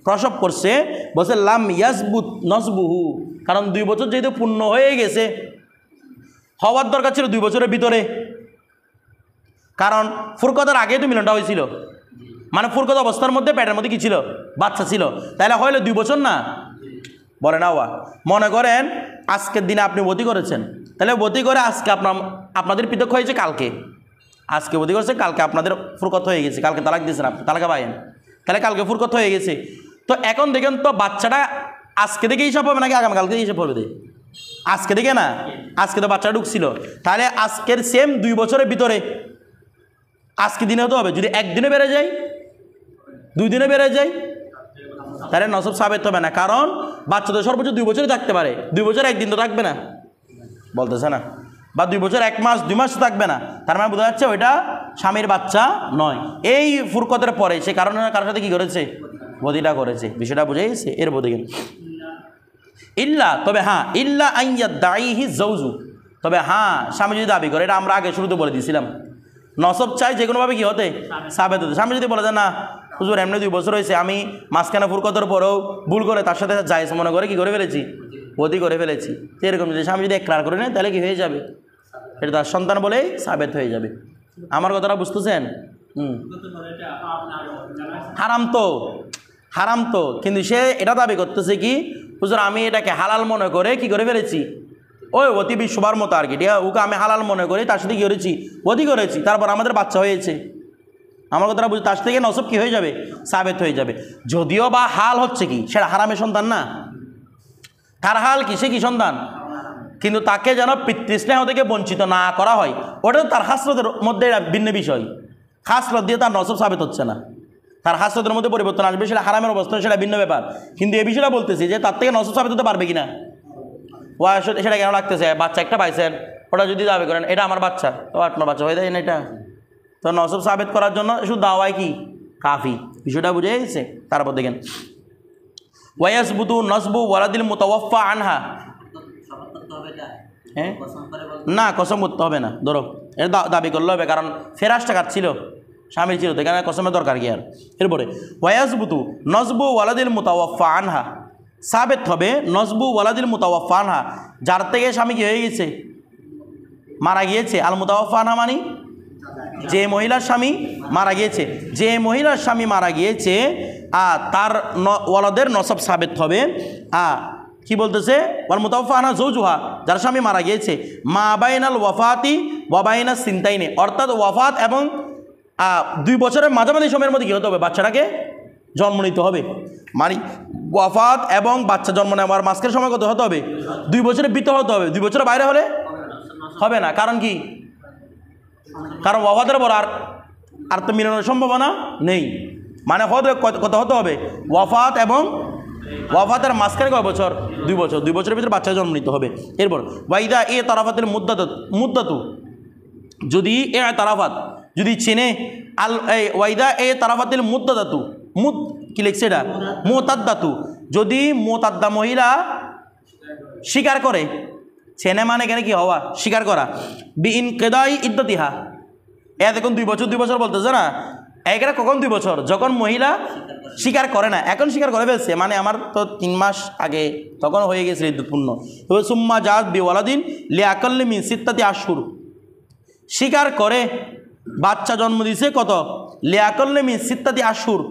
প্রসব করছে। বলছে লাম ইয়াসবুত নসবুহু, কারণ 2 বছর যেহেতু পূর্ণ হয়ে গেছে, হওয়ার দরকার ছিল 2 বছরের ভিতরে। কারণ ফুরকতের আগেই তো মিলনটা হয়েছিল, মানে ফুরকত অবস্থার মধ্যে পেটের মধ্যে কী ছিল? বাচ্চা ছিল। তাহলে হইলে 2 বছর না? বলে না ওয়া, মনে করেন আজকের দিনে আপনি বতি করেছেন, তাহলে বতি করে আজকে আপনাদের পৃথক হয়েছে কালকে, আজকে বতি করেছে কালকে আপনাদের ফুরকত হয়ে গেছে, কালকে তালাক দিয়েছেন আপনি, তালাকা পাইয়েন, তাহলে কালকে ফুরকত হয়ে গেছে। তো এখন দেখেন তো বাচ্চাটা আজকে থেকে হিসাব হবে নাকি আগামীকালকে হিসাব হবে? আজকে থেকে না, আজকে তো বাচ্চাটা ঢুকছিল, তাহলে আজকের সেম 2 বছরের ভিতরে আজকে দিনে হতে হবে। যদি একদিনে বেড়ে যায়, 2 দিনে বেড়ে যায়, তাহলে নসব সাবেত হবে না, কারণ বাচ্চা তো সর্বোচ্চ 2 বছরই থাকতে পারে, 2 বছর 1 দিন তো থাকবে না, বলতেছে না, বা 2 বছর 1 মাস 2 মাস থাকবে না, তার মানে বোঝা যাচ্ছে ওইটা স্বামীর বাচ্চা নয়। এই ফুরকতের পরে সে কারণে কারোর সাথে কী করেছে? বদিটা করেছে। বিষয়টা বুঝে গেছে? এর বদি ইল্লা, তবে হ্যাঁ, ইল্লা আইয়া দাইহি জৌজু, তবে হ্যাঁ স্বামী যদি দাবি করে, এটা আমরা আগে শুরুতে বলে দিয়েছিলাম, নসব চাই যে কোনোভাবে কী হতে? সাবেত হতে। স্বামী যদি বলে যে না হুজুর এমনি 2 বছর হয়েছে, আমি মাঝখানে ফুরকতের পরেও ভুল করে তার সাথে জায়েজ মনে করে কী করে ফেলেছি? বদি করে ফেলেছি। তো এরকম যদি স্বামী যদি একরার করে নেয় তাহলে কি হয়ে যাবে? এটা তার সন্তান বলেই সাবেত হয়ে যাবে। আমার কথাটা বুঝতেছেন? হারাম তো, কিন্তু সে এটা দাবি করতেছে কি হুজুর আমি এটাকে হালাল মনে করে কি করে ফেলেছি, ওই অতি বিশ্ববার মতো আর কি, ঠিক আছে, ওকে আমি হালাল মনে করি, তার সাথে কী করেছি? বদি করেছি, তারপর আমাদের বাচ্চা হয়েছে। আমার কথাটা বুঝি, তার থেকে নসব কী হয়ে যাবে? সাবেত হয়ে যাবে। যদিও বা হাল হচ্ছে কি, সেটা হারামের সন্তান না, তার হাল কি, সে কি সন্তান, কিন্তু তাকে যেন পিতৃস্নেহ থেকে বঞ্চিত না করা হয়, ওটা তার হাসরতের মধ্যে ভিন্ন বিষয়। হাসরত দিয়ে তার নসব সাবেত হচ্ছে না, তার হাসরতের মধ্যে পরিবর্তন আসবে, সেটা হারামের অবস্থা, সেটা ভিন্ন ব্যাপার। কিন্তু এই বিষয়টা বলতেছি যে তার থেকে নসব সাবেত হতে পারবে কিনা, ও আসলে সেটা কেন লাগতেছে? বাচ্চা একটা পাইছেন, ওটা যদি দাবি করেন এটা আমার বাচ্চা, তো আপনার বাচ্চা হয়ে যায় না, এটা তো নসব সাবেত করার জন্য শুধু দাওয়াই কি কাফি। বিষয়টা বুঝে গেছে? তারপর দেখেন ওয়ায়াসবুতু নসবু ওয়ালাদিল মুতাওয়াফা আনহা, হ্যাঁ না কসম করতে হবে না, ধরো এটা দাবি করলে হবে, কারণ ফেরাসটা কার ছিল? স্বামীর ছিল, তো এখানে কসমের দরকার কি আর। এরপরে ওয়ায়াসবুতু নসবু ওয়ালাদিল মুতাওয়াফা আনহা, সাবেত হবে নসবু ওয়ালাদিল মুতাওয়াফা আনহা, যার থেকে স্বামী কি হয়ে গেছে? মারা গিয়েছে। আল মুতাওয়াফা আনহা মানে যে মহিলার স্বামী মারা গিয়েছে, যে মহিলার স্বামী মারা গিয়েছে তার ওয়ালাদের নসব সাবেত হবে। কি বলতেছে? ওয়াল মুতাওয়াফা আনহা জৌজুহা, যার স্বামী মারা গিয়েছে, মা বাইনাল ওয়াফাতি ওয়া বাইনা সিনতাইনে, অর্থাৎ ওয়াফাত এবং 2 বছরের মাঝামাঝি সময়ের মধ্যে কী হতে হবে? বাচ্চাটাকে জন্ম নিতে হবে। মানে ওয়াফাত এবং বাচ্চা জন্ম নেওয়ার মাঝখানে সময় কত হতে হবে? 2 বছরের ভিতর হতে হবে। 2 বছরের বাইরে হলে হবে না। কারণ কি? কারণ ওয়াফাতের পর আর তো মিলানোর সম্ভাবনা নেই। মানে কত হতে হবে? ওয়াফাত এবং ওয়াফাতের মাঝখানে কয় বছর? 2 বছর। 2 বছরের ভিতরে বাচ্চা জন্ম নিতে হবে। এরপর ওয়াইদা এ তারাফাতের মুদ্দাতু, যদি এ তারাফাত যদি চেনে ওয়াইদা এ তারাফাতিল মুদ্দাতু, কি লিখছে এটা? মুতাদ্দাতু, যদি মুতাদ্দা মহিলা স্বীকার করে, চেনে মানে এখানে কি হওয়া? স্বীকার করা। বিইন কেদাই ইদ্দাতিহা, দেখুন 2 বছর 2 বছর বলতেছে না, এখানে কখন 2 বছর? যখন মহিলা স্বীকার করে না, এখন স্বীকার করে ফেলছে, মানে আমার তো 3 মাস আগে তখন হয়ে গেছে ইদ্যুৎপূর্ণ। তবে সুম্মা জাত বিওয়ালাদিন লিয়াকাল্লি মিন সিত্তাতি আশহুর, স্বীকার করে বাচ্চা জন্ম দিছে কত? লিয়াকাল্লি মিন সিত্তাতি আশহুর।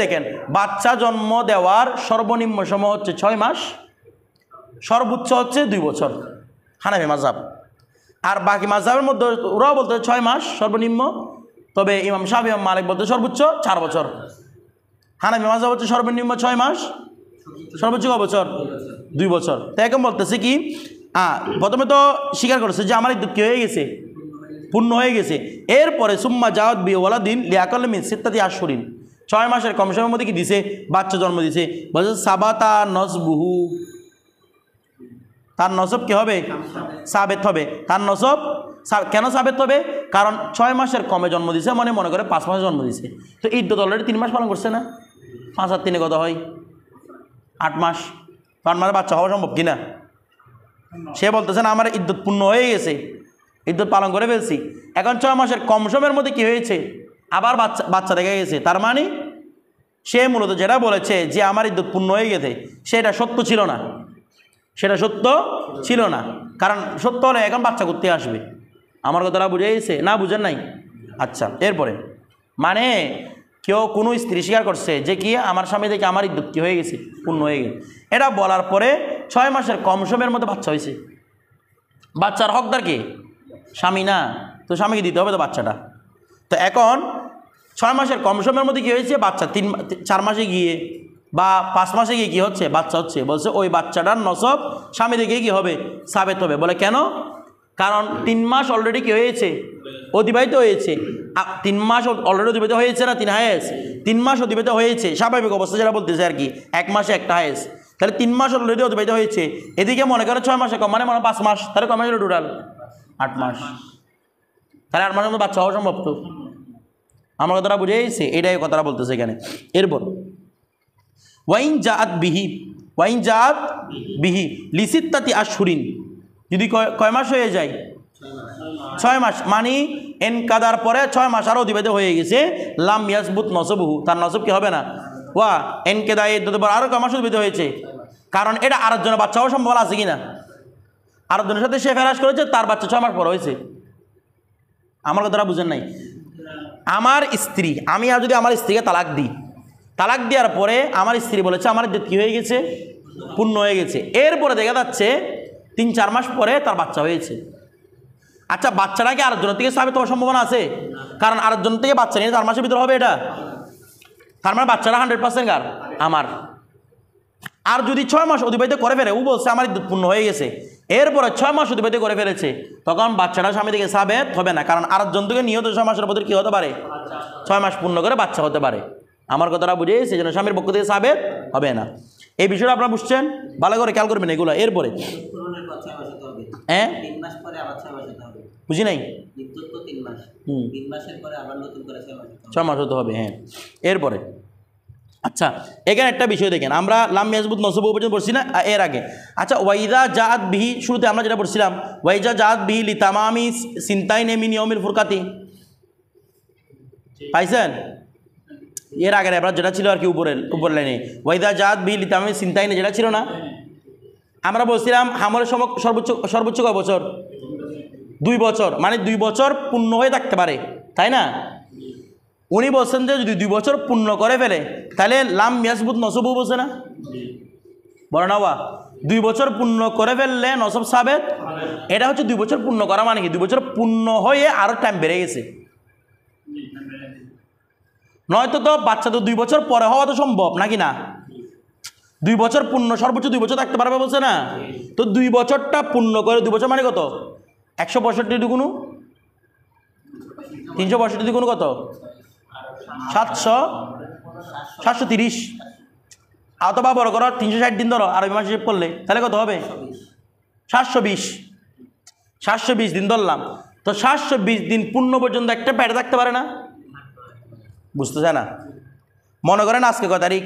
দেখেন বাচ্চা জন্ম দেওয়ার সর্বনিম্ন সময় হচ্ছে 6 মাস, সর্বোচ্চ হচ্ছে 2 বছর, হানাফি মাযহাব। আর বাকি মাযহাবের মধ্যে ওরাও বলতে 6 মাস সর্বনিম্ন, তবে ইমাম শাফি, ইমাম মালিক বলতে সর্বোচ্চ 4 বছর। হানাফি মাযহাব হচ্ছে সর্বনিম্ন 6 মাস, সর্বোচ্চ কয় বছর? 2 বছর। তো এখন বলতেছে কি, প্রথমে তো স্বীকার করেছে যে আমার ইদ্যুৎ কি হয়ে গেছে? পূর্ণ হয়ে গেছে। এরপরে সুম্মা জাওয়াত বিওয়ালাদিন লিয়াকাল্লি মিন সিত্তাতি আশহুরিন, 6 মাসের কম সময়ের মধ্যে কি দিছে? বাচ্চা জন্ম দিছে। বলছে সাবাতা নসবুহু, তার নসব কি হবে? সাবেত হবে। তার নসব কেন সাবেত হবে? কারণ 6 মাসের কমে জন্ম দিছে, মনে করে 5 মাসে জন্ম দিছে। তো ইদ্যুৎ অলরেডি 3 মাস পালন করছে না, 5 আর 3 কত হয়? 8 মাস। 8 মাসে বাচ্চা হওয়া সম্ভব কিনা? সে বলতেছে না আমার ইদ্যুৎ পূর্ণ হয়ে গেছে, ইদ্যুৎ পালন করে ফেলছি। এখন 6 মাসের কম সময়ের মধ্যে কি হয়েছে? আবার বাচ্চা দেখা গেছে। তার মানে সে মূলত যেটা বলেছে যে আমার ইদ্যুৎ পূর্ণ হয়ে গেছে, সেটা সত্য ছিল না, সেটা সত্য ছিল না। কারণ সত্য হলে এখন বাচ্চা করতে আসবে। আমার কথাটা বুঝে গেছে না? বুঝেন নাই? আচ্ছা, এরপরে মানে কেউ কোনো স্ত্রী স্বীকার করছে যে কি আমার স্বামী থেকে আমার ইদ্যুৎ কি হয়ে গেছে? পূর্ণ হয়ে গেছে। এটা বলার পরে 6 মাসের কম সময়ের মধ্যে বাচ্চা হয়েছে, বাচ্চার হকদার কে? স্বামী না? তো স্বামীকে দিতে হবে তো বাচ্চাটা। তো এখন 6 মাসের কম সময়ের মধ্যে কী হয়েছে? বাচ্চা 4 মাসে গিয়ে বা 5 মাসে গিয়ে কী হচ্ছে? বাচ্চা হচ্ছে। বলছে ওই বাচ্চাটার নসব স্বামী থেকে কী হবে? সাবেত হবে। বলে কেন? কারণ 3 মাস অলরেডি কী হয়েছে? অতিবাহিত হয়েছে। 3 মাস অলরেডি অতিবাহিত হয়েছে না? 3 হায়েস 3 মাস অতিবাহিত হয়েছে, স্বাভাবিক অবস্থা যেটা বলতেছে আর কি, 1 মাসে একটা হায়েস, তাহলে 3 মাস অলরেডি অতিবাহিত হয়েছে। এদিকে মনে করো 6 মাসে কম, মানে 5 মাস, তাহলে কমে গেল টোটাল 8 মাস। তাহলে 8 মাসের মধ্যে বাচ্চা হওয়া সম্ভব তো? আমার কথাটা বুঝে গেছে? এটাই কথাটা বলতেছে এখানে। এরপর ওয়াইন জাত বিহি লিসিত্তাতি আশহুরিন, যদি কয় মাস হয়ে যায়? 6 মাস, মানে এন কাদার পরে 6 মাস আরও অতিবাহিত হয়ে গেছে, লাম ইয়াসবুত নসবহু, তার নসব কি হবে না? ওয়া এন কেদায় পর আরও কয় মাস অতিবাহিত হয়েছে, কারণ এটা আরেকজনের বাচ্চা হওয়ার সম্ভাবনা আছে কি না? আরেকজনের সাথে সে ফেরাস করেছে, তার বাচ্চা 6 মাস পর হয়েছে। আমার কথাটা বুঝেন নাই? আমার স্ত্রী, আমি আর যদি আমার স্ত্রীকে তালাক দিই, তালাক দেওয়ার পরে আমার স্ত্রী বলেছে আমার ইদ্দত কী হয়ে গেছে? পূর্ণ হয়ে গেছে। এরপরে দেখা যাচ্ছে 3-4 মাস পরে তার বাচ্চা হয়েছে। আচ্ছা, বাচ্চাটাকে আরেকজনের থেকে সাবিত হওয়ার সম্ভাবনা আছে? কারণ আরেকজন থেকে বাচ্চা নিয়ে 4 মাসের ভিতরে হবে এটা, তার মানে বাচ্চাটা 100% কার? আমার। আর যদি 6 মাস অতিবাহিত করে ফেলে, ও বলছে আমার ইদ্দত পূর্ণ হয়ে গেছে, এরপরে 6 মাস অতিবাহিত করে ফেলেছে, তখন বাচ্চাটা স্বামী থেকে সাবেত হবে না, কারণ আরেকজন থেকে নিহত 6 মাসের ভিতরে কী হতে পারে? 6 মাস পূর্ণ করে বাচ্চা হতে পারে। আমার কথাটা বুঝে সেই জন্য স্বামীর পক্ষ থেকে সাবেত হবে না। এই বিষয়টা আপনারা বুঝছেন, ভালো করে খেয়াল করবেন এগুলো। এরপরে হ্যাঁ, বুঝি নাই? 6 মাস হতে হবে, হ্যাঁ। এরপরে আচ্ছা, এখানে একটা বিষয় দেখেন, আমরা লাম ইয়াসবুত নসব পর্যন্ত পড়ছি না এর আগে। আচ্ছা, ওয়াইদা জাত বিহি, শুরুতে আমরা যেটা পড়ছিলাম, ওয়াইজা জাত বিহি লি তামামি সিনতাইন মিন ইয়াউমিল ফুরকাতি, পাইছেন? এর আগে এবার যেটা ছিল আর কি উপর লাইনে, ওয়াইদা জাত বিহি লি তামামি সিনতাইনে যেটা ছিল না, আমরা বলছিলাম হামলের সর্বোচ্চ কয় বছর? 2 বছর, মানে 2 বছর পূর্ণ হয়ে থাকতে পারে, তাই না? উনি বলছেন যে যদি 2 বছর পূর্ণ করে ফেলে তাহলে লাম ইয়াসবুত নসব বলছে না? বলে না, 2 বছর পূর্ণ করে ফেললে নসব সাবেত। এটা হচ্ছে 2 বছর পূর্ণ করা, মানে কি 2 বছর পূর্ণ হয়ে আরও টাইম বেড়ে গেছে। নয়তো তো বাচ্চা তো 2 বছর পরে হওয়া তো সম্ভব নাকি না? 2 বছর পূর্ণ, সর্বোচ্চ 2 বছর থাকতে পারবে বলছে না? তো 2 বছরটা পূর্ণ করে, 2 বছর মানে কত? 165 দুগুণ 365 দুগুণ কত? 730, অথবা বড় করো 360 দিন ধরো, আরবি মাস হিসেব করলে তাহলে কত হবে? 720 দিন ধরলাম। তো 720 দিন পূর্ণ পর্যন্ত একটা পেটে থাকতে পারে না? বুঝতেছে না? মনে করেন আজকে কয় তারিখ?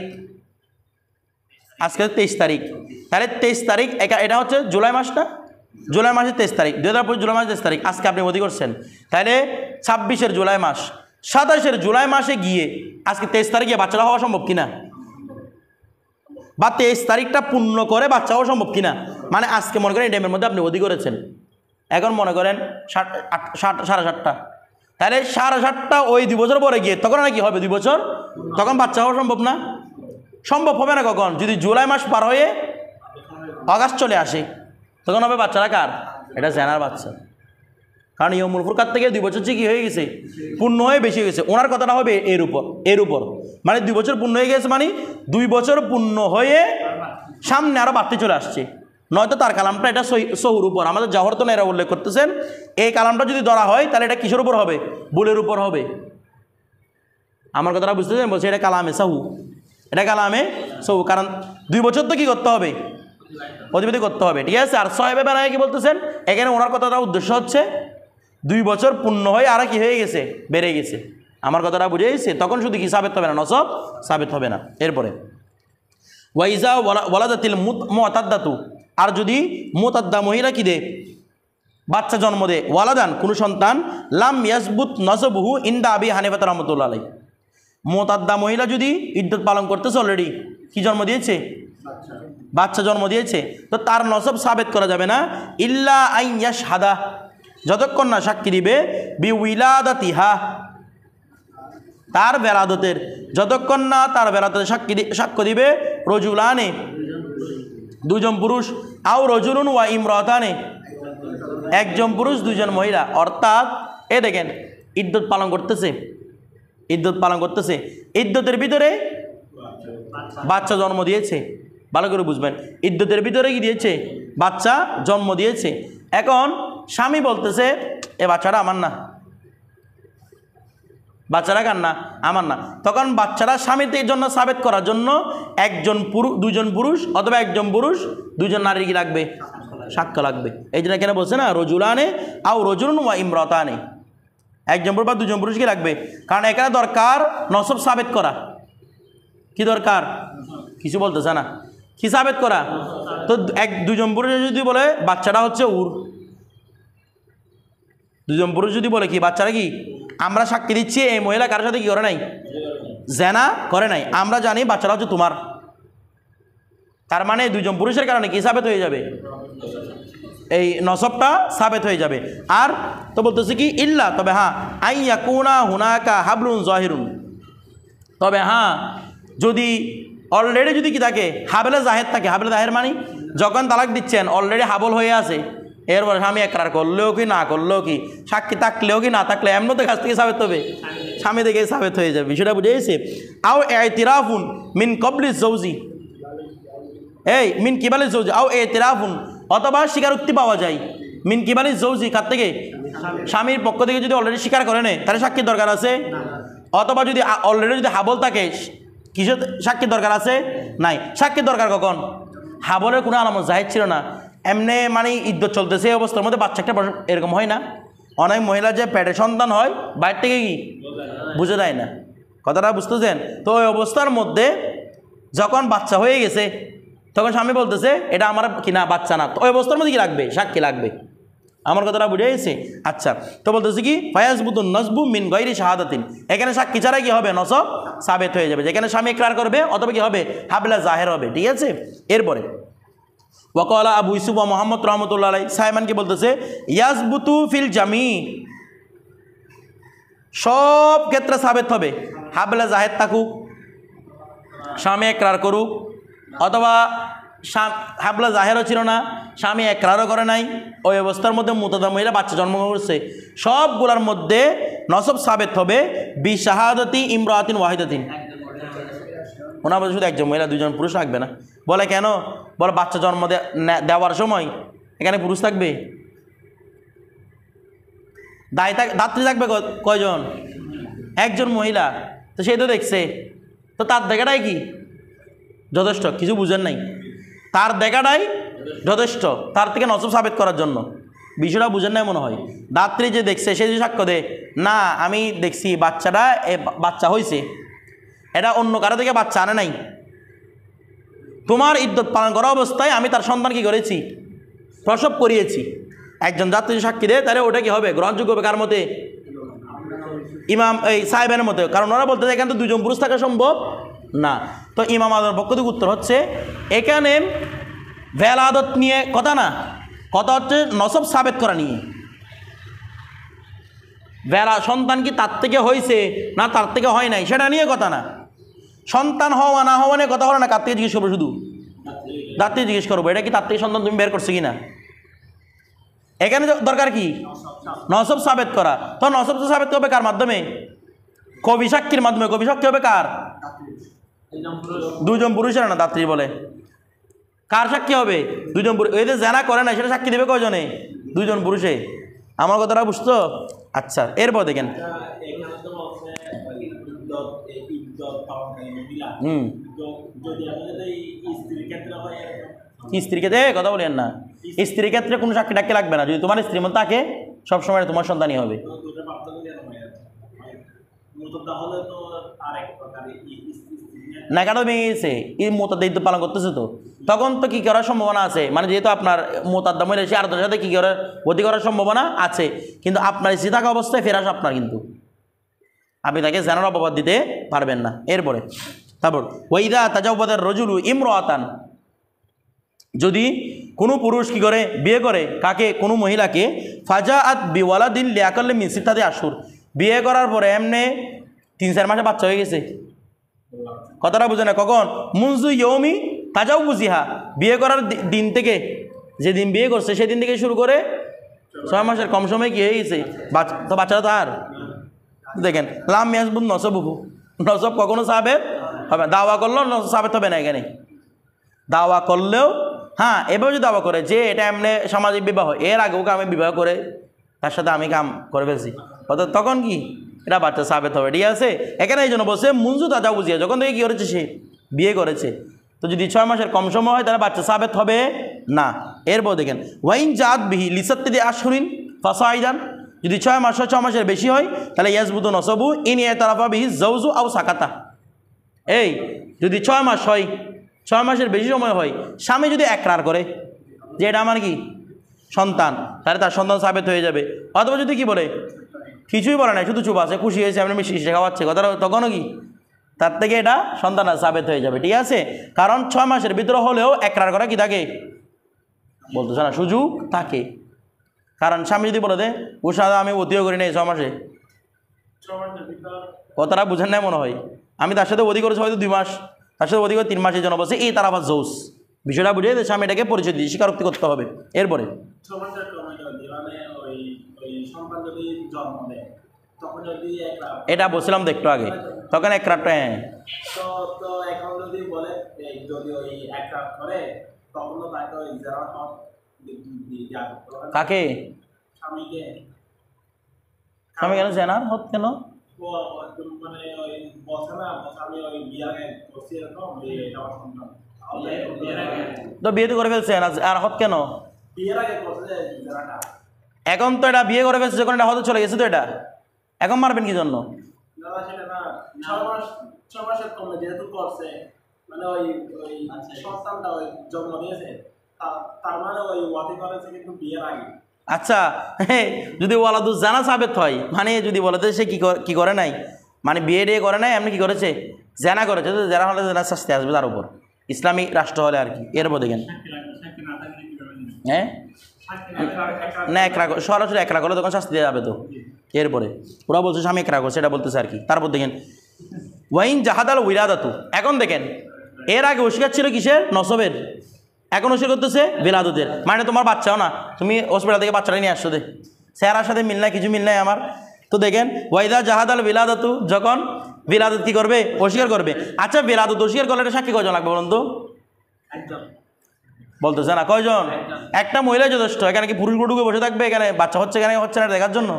আজকে 23 তারিখ, তাহলে 23 তারিখ, এটা হচ্ছে জুলাই মাস না? জুলাই মাসের 23 তারিখ, 2025 জুলাই মাসের 23 তারিখ, আজকে আপনি অধি করছেন, তাহলে 26 জুলাই মাস, 27 জুলাই মাসে গিয়ে আজকে 23 তারিখে বাচ্চাটা হওয়া সম্ভব কিনা? বা 23 তারিখটা পূর্ণ করে বাচ্চা হওয়া সম্ভব কিনা? মানে আজকে মনে করেন এই টাইমের মধ্যে আপনি অধি করেছেন, এখন মনে করেন 7:30, তাহলে 7:30 ওই 2 বছর পরে গিয়ে তখন নাকি হবে 2 বছর, তখন বাচ্চা হওয়া সম্ভব না? সম্ভব হবে না কখন? যদি জুলাই মাস পার হয়ে আগস্ট চলে আসে, তখন হবে বাচ্চারা কার? এটা জেনার বাচ্চা, কারণ ইয়াউমুল ফুরকাত থেকে 2 বছর যে কী হয়ে গেছে? পূর্ণ হয়ে বেশি হয়ে গেছে। ওনার কথাটা হবে এর উপর, মানে 2 বছর পূর্ণ হয়ে গেছে, মানে 2 বছর পূর্ণ হয়ে সামনে আরও বাড়তে চলে আসছে। নয়তো তার কালামটা এটা সহুর উপর, আমাদের জওহর তো এরা উল্লেখ করতেছেন, এই কালামটা যদি ধরা হয় তাহলে এটা কিসের উপর হবে? বুলের উপর হবে। আমার কথাটা বুঝতেছেন? বলছে এটা কালামে সাহু, এটা কালামে সহু, কারণ 2 বছর তো কী করতে হবে? অধিপতি করতে হবে, ঠিক আছে? আর সাহেবে বেড়ায় কি বলতেছেন এখানে? ওনার কথাটা উদ্দেশ্য হচ্ছে 2 বছর পূর্ণ হয়ে আর কি হয়ে গেছে? বেড়ে গেছে। আমার কথাটা বুঝে গেছে? তখন শুধু কি সাবেত হবে না? নসব সাবেত হবে না। এরপরে ওয়াইজা ওয়ালাদাতিল মুতাদ্দাতু, আর যদি মুতাদ্দা মহিলা কি দে? বাচ্চা জন্ম দে, ওয়ালাদান কোনো সন্তান, লাম ইয়াসবুত নসবহু ইনদা আবি হানিফা রাহমাতুল্লাহ আলাইহি, মুতাদ্দা মহিলা যদি ইদ্দত পালন করতেছে, অলরেডি কি জন্ম দিয়েছে? বাচ্চা জন্ম দিয়েছে, তো তার নসব সাবেত করা যাবে না, ইল্লা আইন ইয়াশহাদা, যতক্ষণ না সাক্ষী দিবে, বিউইলাদাতিহা, তার বেলাদতের, যতক্ষণ না তার বেলাদতের সাক্ষ্য দিবে, রজুলানে, দুজন পুরুষ, আও রজুলুন ওয়া ইমরাতানে, একজন পুরুষ দুজন মহিলা। অর্থাৎ এ দেখেন ইদ্যত পালন করতেছে, ইদ্যত পালন করতেছে, ইদ্যতের ভিতরে বাচ্চা জন্ম দিয়েছে। ভালো করে বুঝবেন, ইদ্যতের ভিতরে কি দিয়েছে? বাচ্চা জন্ম দিয়েছে। এখন স্বামী বলতেছে এ বাচ্চাটা আমার না, বাচ্চারা কার না? আমার না। তখন বাচ্চারা স্বামীর জন্য সাবেত করার জন্য একজন পুরুষ, দুজন পুরুষ অথবা একজন পুরুষ দুজন নারী কি লাগবে? সাক্ষ্য লাগবে। এই জন্য কেন বলছে না রজুলানে আও রজুলুন ওয়া ইমরাতানে, একজন পুরুষ বা দুজন পুরুষ কি লাগবে? কারণ এখানে দরকার নসব সাবেত করা। কি দরকার? কিছু বলতেছে না, কি সাবেত করা? তো দুজন পুরুষ যদি বলে বাচ্চাটা হচ্ছে উর, দুজন পুরুষ যদি বলে কি বাচ্চারা কি, আমরা সাক্ষী দিচ্ছি এই মহিলা কারোর সাথে কি করে নাই, জেনা করে নাই, আমরা জানি বাচ্চাটা হচ্ছে তোমার। তার মানে দুজন পুরুষের কারণে কি সাবেত হয়ে যাবে? এই নসবটা সাবেত হয়ে যাবে। আর তো বলতেছে কি ইল্লা, তবে হ্যাঁ, আইয়াকুনা হুনাকা হাবলুন জাহিরুন, তবে হ্যাঁ যদি অলরেডি যদি কি থাকে হাবলে জাহের থাকে। হাবলে জাহের মানে যখন তালাক দিচ্ছেন অলরেডি হাবল হয়ে আছে, এরপর স্বামী একরার করলেও কি না করলেও কি, সাক্ষী থাকলেও কি না থাকলে এমনতে কাছ থেকে সাবেত হবে, স্বামী থেকে সাবেত হয়ে যাবে। বিষয়টা বুঝে গেছে? আও ইতিরাফুন মিন কবলি জৌজি, এই মিন কিবালি জৌজি, আও ইতিরাফুন, অথবা স্বীকারোক্তি পাওয়া যায় মিন কিবালি জৌজি, কার থেকে? স্বামীর পক্ষ থেকে যদি অলরেডি স্বীকার করে নেয় তাহলে সাক্ষীর দরকার আছে। অথবা যদি অলরেডি যদি হাবল থাকে কিসের সাক্ষীর দরকার আছে? নাই। সাক্ষীর দরকার কখন? হাবলের কোনো আলামত জাহির ছিল না, এমনি মানে ইদ্যত চলতেছে এই অবস্থার মধ্যে বাচ্চা একটা এরকম হয় না? অনেক মহিলা যে পেটে সন্তান হয় বাইরে থেকে কি বুঝে দেয় না, কথাটা বুঝতেছেন? তো ওই অবস্থার মধ্যে যখন বাচ্চা হয়ে গেছে তখন স্বামী বলতেছে এটা আমার কিনা বাচ্চা না, তো ওই অবস্থার মধ্যে কি লাগবে? সাক্ষী লাগবে। আমার কথাটা বুঝে গেছে? আচ্ছা, তো বলতেছি কি ফায়াজবুতুন নসবু মিন গায়রি শাহাদাতিন, এখানে সাক্ষী ছাড়া কি হবে? নসব সাবেত হয়ে যাবে। যেখানে স্বামী ইকরার করবে অথবা কি হবে? হাবলা জাহের হবে। ঠিক আছে? এরপরে ওয়াকালা আবু ইউসুফ ওয়া মুহাম্মদ রাহমাতুল্লাহ আলাইহি, সাইমান কি বলতেছে ইয়াজবুতু ফিল জামি, সব ক্ষেত্রে সাবেত হবে। হাবলা জাহের থাকুক, স্বামী ইকরার করুক, অথবা হাবলা জাহেরও ছিল না, স্বামী একরারও করে নাই, ওই অবস্থার মধ্যে মুতাদা মহিলা বাচ্চা জন্মগ্রহণ করছে, সবগুলোর মধ্যে নসব সাবেত হবে বি শাহাদাতি ইমরাতিন ওয়াহিদাতিন। ওনার মধ্যে শুধু একজন মহিলা, দুজন পুরুষ থাকবে না। বলে কেন? বলে বাচ্চা জন্ম দেওয়ার সময় এখানে পুরুষ থাকবে, দাত্রী থাকবে কয়জন? একজন মহিলা। তো সে তো দেখছে, তো তার দেখাটাই কি যথেষ্ট? কিছু বুঝেন নাই, তার দেখাটাই যথেষ্ট তার থেকে নসব সাবেত করার জন্য। বিষয়টা বুঝেন নাই মনে হয়। দাত্রী যে দেখছে সে যে সাক্ষ্য দেয় না আমি দেখছি বাচ্চাটা বাচ্চা হয়েছে, এটা অন্য কারো থেকে বাচ্চা আনে নাই, তোমার ইদ্যত পালন করা অবস্থায় আমি তার সন্তান কি করেছি? প্রসব করিয়েছি। একজন যাত্রী সাক্ষী দেয় তাহলে ওটা কি হবে? গ্রহণযোগ্য হবে কার মতে? ইমাম এই সাহেবের মতে। কারণ ওরা বলতে এখানে তো দুজন পুরুষ থাকা সম্ভব না। তো ইমাম আজমের পক্ষ থেকে উত্তর হচ্ছে এখানে ভেলাদত নিয়ে কথা না, কথা হচ্ছে নসব সাবেত করা নিয়ে। সন্তান কি তার থেকে হয়েছে না তার থেকে হয় নাই সেটা নিয়ে কথা না। সন্তান হওয়া না হওয়া নিয়ে কথা হলো না, কার থেকে জিজ্ঞেস করবো? শুধু দাঁতকে জিজ্ঞেস করবো এটা কি তার থেকে সন্তান তুমি বের করছো কিনা। এখানে দরকার কি? নসব সাবেত করা। তো নসব তো সাবেত হবে কার মাধ্যমে? কবি সাক্ষীর মাধ্যমে। কবি সাক্ষী হবে কার? দুজন পুরুষের না দাত্রী বলে। কার সাক্ষী হবে? দুজন পুরুষ। এই যে জানা করে না সেটা সাক্ষী দেবে কয়জনে? দুজন পুরুষে। আমার কথাটা বুঝতো? আচ্ছা, এরপর দেখেন স্ত্রীর ক্ষেত্রে কথা বলেন না, স্ত্রীর ক্ষেত্রে কোনো সাক্ষী টাক্ষী লাগবে না। যদি তোমার স্ত্রীর মধ্যে থাকে সবসময় তোমার সন্তানই হবে। না কেন ভেঙে গেছে? এই মোতার দায়িত্ব পালন করতেছে তো তখন তো কী করার সম্ভাবনা আছে, মানে যেহেতু আপনার মোতাদ্দা মহিলা সে আরেকজনের সাথে কী করার ক্ষতি করার সম্ভাবনা আছে, কিন্তু আপনার স্ত্রী থাকা অবস্থায় ফেরাস আপনার, কিন্তু আপনি তাকে জানার অপবাদ দিতে পারবেন না। এরপরে তারপর ওয়াইদা তাজাওয়াদার রজুলু ইমরাতান, যদি কোনো পুরুষ কি করে বিয়ে করে কাকে? কোনো মহিলাকে, ফাজাআত বিওয়ালাদিন লিয়াকাল্লি মিন সিত্তাতি আশহুর, বিয়ে করার পরে এমনি 3-4 মাসে বাচ্চা হয়ে গেছে। কথাটা বুঝে না? কখন? মুনজু ইয়ৌমি তাজাউযিহা, বিয়ে করার দিন থেকে, যেদিন বিয়ে করছে সেদিন থেকে শুরু করে 6 মাসের কম সময় কি হয়ে গেছে, তো বাচ্চারা তো আর দেখেন লাম ইয়াসবুত নসবুহু, নসব কখনো সাবেত হবে, দাওয়া করলেও সাবেত হবে না এখানে। দাওয়া করলেও হ্যাঁ এভাবে যদি দাওয়া করে যে এটা এমনি সামাজিক বিবাহ, এর আগেও আমি বিবাহ করে তার সাথে আমি কাম করে ফেলছি, অর্থাৎ তখন কি এটা বাচ্চা সাবেত হবে, ঠিক আছে। এখানে এই জন্য বলছে মুনজু তাজা বুঝিয়ে, যখন থেকে কী করেছে সে বিয়ে করেছে, তো যদি 6 মাসের কম সময় হয় তাহলে বাচ্চা সাবেত হবে না। এরপর দেখেন ওয়াইন জাত বিহি লিসাত্তিদি আশহুরিন ফাসাইদান, যদি 6 মাস হয় 6 মাসের বেশি হয় তাহলে ইয়াসবুতু নসবু ইন ইতারাফা বিহি জাওজু আও সাকাতা। এই যদি 6 মাস হয়, 6 মাসের বেশি সময় হয়, স্বামী যদি একরার করে যে এটা আমার কি সন্তান, তাহলে তার সন্তান সাবেত হয়ে যাবে। অথবা যদি কি বলে কিছুই বলে না, শুধু চুপ আছে, খুশি হয়েছে, আপনি মিশে খাওয়াচ্ছে কথা, তখনও কি তার থেকে এটা সন্তান সাবেত হয়ে যাবে, ঠিক আছে। কারণ 6 মাসের ভিতরে হলেও একরার করা কি থাকে বলতেছে না, সুযোগ থাকে। কারণ স্বামী যদি বলে দেয় ওর সাথে আমি অতিও করি নাই 6 মাসে, কথাটা বুঝেন নাই মনে হয়, আমি তার সাথে অধি করেছি হয়তো 2 মাস, তার সাথে অধি করে 3 মাসের জন্য বলছে এই তার আবার জোস, বিষয়টা বুঝে স্বামী এটাকে পরিচয় দিয়ে স্বীকারোক্তি করতে হবে। এরপরে এটা বলছিলাম তো একটু আগে, তখন এক রাতটা কাকে স্বামী কেন জেনার হত কেন, তো বিয়ে তো করে ফেলছে আর হত কেন, এখন তো এটা বিয়ে করে ফেলছে যখন এটা হতে চলে গেছে, তো এটা এখন মারবেন কি জন্য? আচ্ছা যদি ওয়ালাদুজ জানা সাবেত হয়, মানে যদি বলে সে কি করে নাই, মানে বিয়ে টিয়ে করে নাই, এমনি কি করেছে জেনা করেছে, তো জেনা হলে জেনা শাস্তি আসবে তার উপর, ইসলামিক রাষ্ট্র হলে আর কি। এরপর দেখেন হ্যাঁ না একরা সরাসরি একরা করলে তখন শাস্তি দেওয়া যাবে তো। এরপরে ওরা বলছে স্বামী একরা করছে, এটা বলতেছে আর কি। তারপর দেখেন ওয়াইন জাহাদাল উইলাদাতু, এখন দেখেন এর আগে অস্বীকার ছিল কিসের, নসবের, এখন অস্বীকার করতেছে বিলাদতের, মানে তোমার বাচ্চাও না, তুমি হসপিটাল থেকে বাচ্চাটা নিয়ে আসছো, দে চেহারার সাথে মিল নাই, কিছু মিল নাই আমার। তো দেখেন ওয়াইদা জাহাদাল বিলাদাতু, যখন বিলাদত কি করবে অস্বীকার করবে। আচ্ছা বিলাদত অস্বীকার করলে এটা সাক্ষী কয়জন লাগবে বলুন তো, বলতেছে না কয়জন, একটা মহিলা যথেষ্ট। এখানে কি পুরুষ ঢুকে বসে থাকবে এখানে বাচ্চা হচ্ছে এখানে হচ্ছে না দেখার জন্য?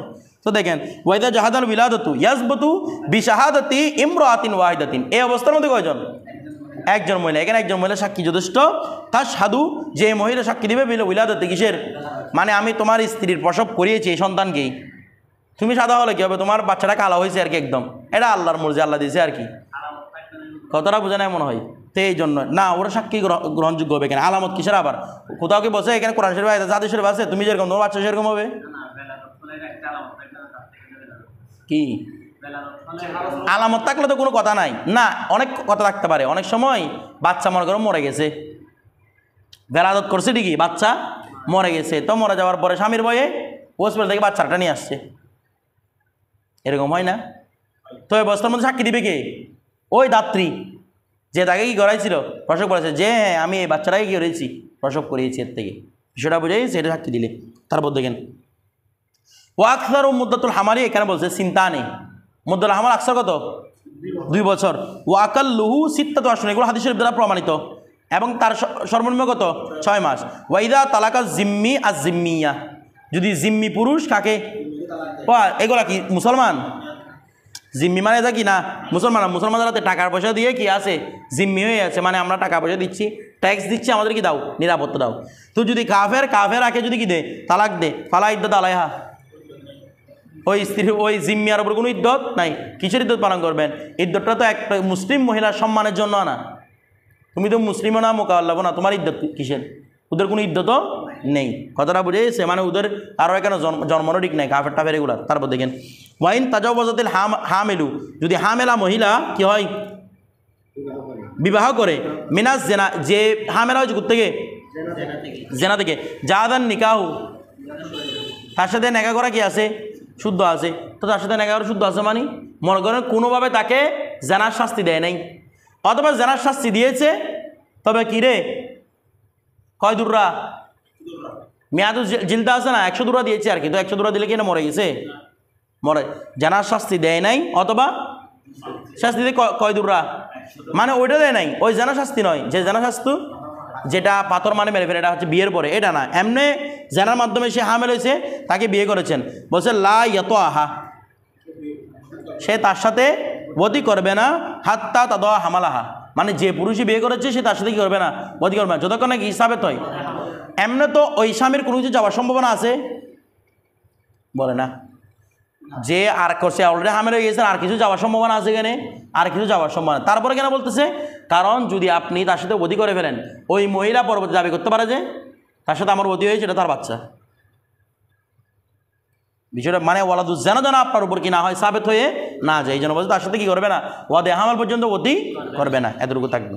তো দেখেন ওয়াইদা জাহাদাল বিলাদতু ইয়াসবতু বিশাহাদাতি ইমরাতিন ওয়াহিদাতিন, এই অবস্থার মধ্যে কয়জন, একজন মহিলা, এখানে একজন মহিলা সাক্ষী যথেষ্ট। তার সাধু যে মহিলা সাক্ষী দিবে উইলাদতে কিসের, মানে আমি তোমার স্ত্রীর প্রসব করিয়েছি এই সন্তানকেই, তুমি সাদা হলে কি হবে, তোমার বাচ্চাটা কালো হয়েছে আর কি, একদম এটা আল্লাহর মর্জি, আল্লাহ দিয়েছে আর কি, কতটা বোঝা নাই মনে হয়। তো এই জন্য না ওরা সাক্ষী গ্রহণযোগ্য হবে এখানে, আলামত কিসের আবার কোথাও কি বসে এখানে কোরআন শরীফ আছে, জাদু শরীফ আছে, তুমি যেরকম তোমার বাচ্চা সেরকম হবে কি, আলামত থাকলে তো কোনো কথা নাই না, অনেক কথা থাকতে পারে। অনেক সময় বাচ্চা মনে করো মরে গেছে, বেলাদত করছে ঠিকই, বাচ্চা মরে গেছে, তো মরে যাওয়ার পরে স্বামীর বয়ে হসপিটাল থেকে বাচ্চাটা নিয়ে আসছে, এরকম হয় না? তো এই অবস্থার মধ্যে সাক্ষী দিবে কে, ওই দাত্রী যে তাকে কি করাইছিল প্রসব করেছে, যে হ্যাঁ আমি এই বাচ্চাটাকে কি করেছি প্রসব করিয়েছি, এর থেকে বিষয়টা বুঝাই সেটা সাক্ষী দিলে। তারপর দেখেন ওয়াকসার ও মুদ্দাতুল হামারি, এখানে বলছে চিন্তা নেই, মুদ্দাতুল হামার আকসার কত 2 বছর, ওয়াকাল্লুহু সিত্তাতু আশহুর, এগুলো হাদিসের দ্বারা প্রমাণিত, এবং তার সর্বনিম্ন কত 6 মাস। ওয়াইদা তালাকা জিম্মি আজ জিম্মিয়া, যদি জিম্মি পুরুষ কাকে, এগুলা কি মুসলমান, জিম্মি মানে এটা কি না মুসলমান, মুসলমানরা টাকার পয়সা দিয়ে কি আছে জিম্মি হয়ে আছে, মানে আমরা টাকা পয়সা দিচ্ছি, ট্যাক্স দিচ্ছি, আমাদের কি দাও নিরাপত্তা দাও। তো যদি কাফের আগে যদি কি দে তালাক দে, ফালা ইদ্দত আলাইহা, ওই স্ত্রী ওই জিম্মিয়ার উপর কোনো ইদ্যত নাই, কিসের ইদ্যত পালন করবেন, ইদ্যতটা তো একটা মুসলিম মহিলার সম্মানের জন্য না, তুমি তো মুসলিমও না মোকাল্লাবো না, তোমার ইদ্যত কিসের, ওদের কোনো ইদ্যতও নেই, কথাটা বুঝেছে, মানে ওদের আরও এখানে জন্মরও ঠিক নাই কাফের টাফের এগুলার। তারপর দেখেন ওয়াইন তাজাওয়াজাতিল হামেলু, যদি হামেলা মহিলা কি হয় বিবাহ করে, মিনাস জেনা, যে হামেলা হয়েছে থেকে জেনা থেকে, জাদান নিকাহু, তার সাথে নেকা করা কি আছে শুদ্ধ আছে, তো তার সাথে নেকা করা শুদ্ধ আছে, মানে মনে করেন কোনোভাবে তাকে জেনার শাস্তি দেয় নাই, অথবা জেনার শাস্তি দিয়েছে তবে কি রে কয় দুর্রা মেয়াদু জিলদা আছে না 100 দুর্রা দিয়েছে আর কি, তো 100 দুর্রা দিলে কি না মরে গেছে? মরে। জানার শাস্তি দেয় নাই অথবা শাস্তি দিয়ে কয় দুর্রা মানে ওইটা দেয় নাই, ওই জানা শাস্তি নয়, যে জানা শাস্তি যেটা পাথর মানে মেরে ফেলে, এটা হচ্ছে বিয়ের পরে, এটা না, এমনি জানার মাধ্যমে সে হামেল হয়েছে, তাকে বিয়ে করেছেন, বলছে লা ইয়াতো আহা, সে তার সাথে বদি করবে না হাত্তা তাদা হামালাহা, মানে যে পুরুষই বিয়ে করেছে সে তার সাথে কি করবে না, বদি করবে না যতক্ষণ নাকি হিসাবেত হয়। এমনি তো ওই স্বামীর কোনো কিছু যাওয়ার সম্ভাবনা আছে বলে না, যে আর করছে অলরেডি হামেল হয়ে গেছেন, আর কিছু যাওয়ার সম্ভাবনা আছে এখানে, আর কিছু যাওয়ার সম্ভাবনা, তারপরে কেন বলতেছে? কারণ যদি আপনি তার সাথে বদি করে ফেলেন, ওই মহিলা পরবর্তী দাবি করতে পারে যে তার সাথে আমার বদি হয়েছে, এটা তার বাচ্চা। বিষয়টা মানে ওয়ালাদু যেন যেন আপনার উপর কি না হয়, সাবেত হয়ে না যায়, এই জন্য বলছে তার সাথে কি করবে না, ওয়াদে হামাল পর্যন্ত বদি করবে না, এতটুকু থাকবে।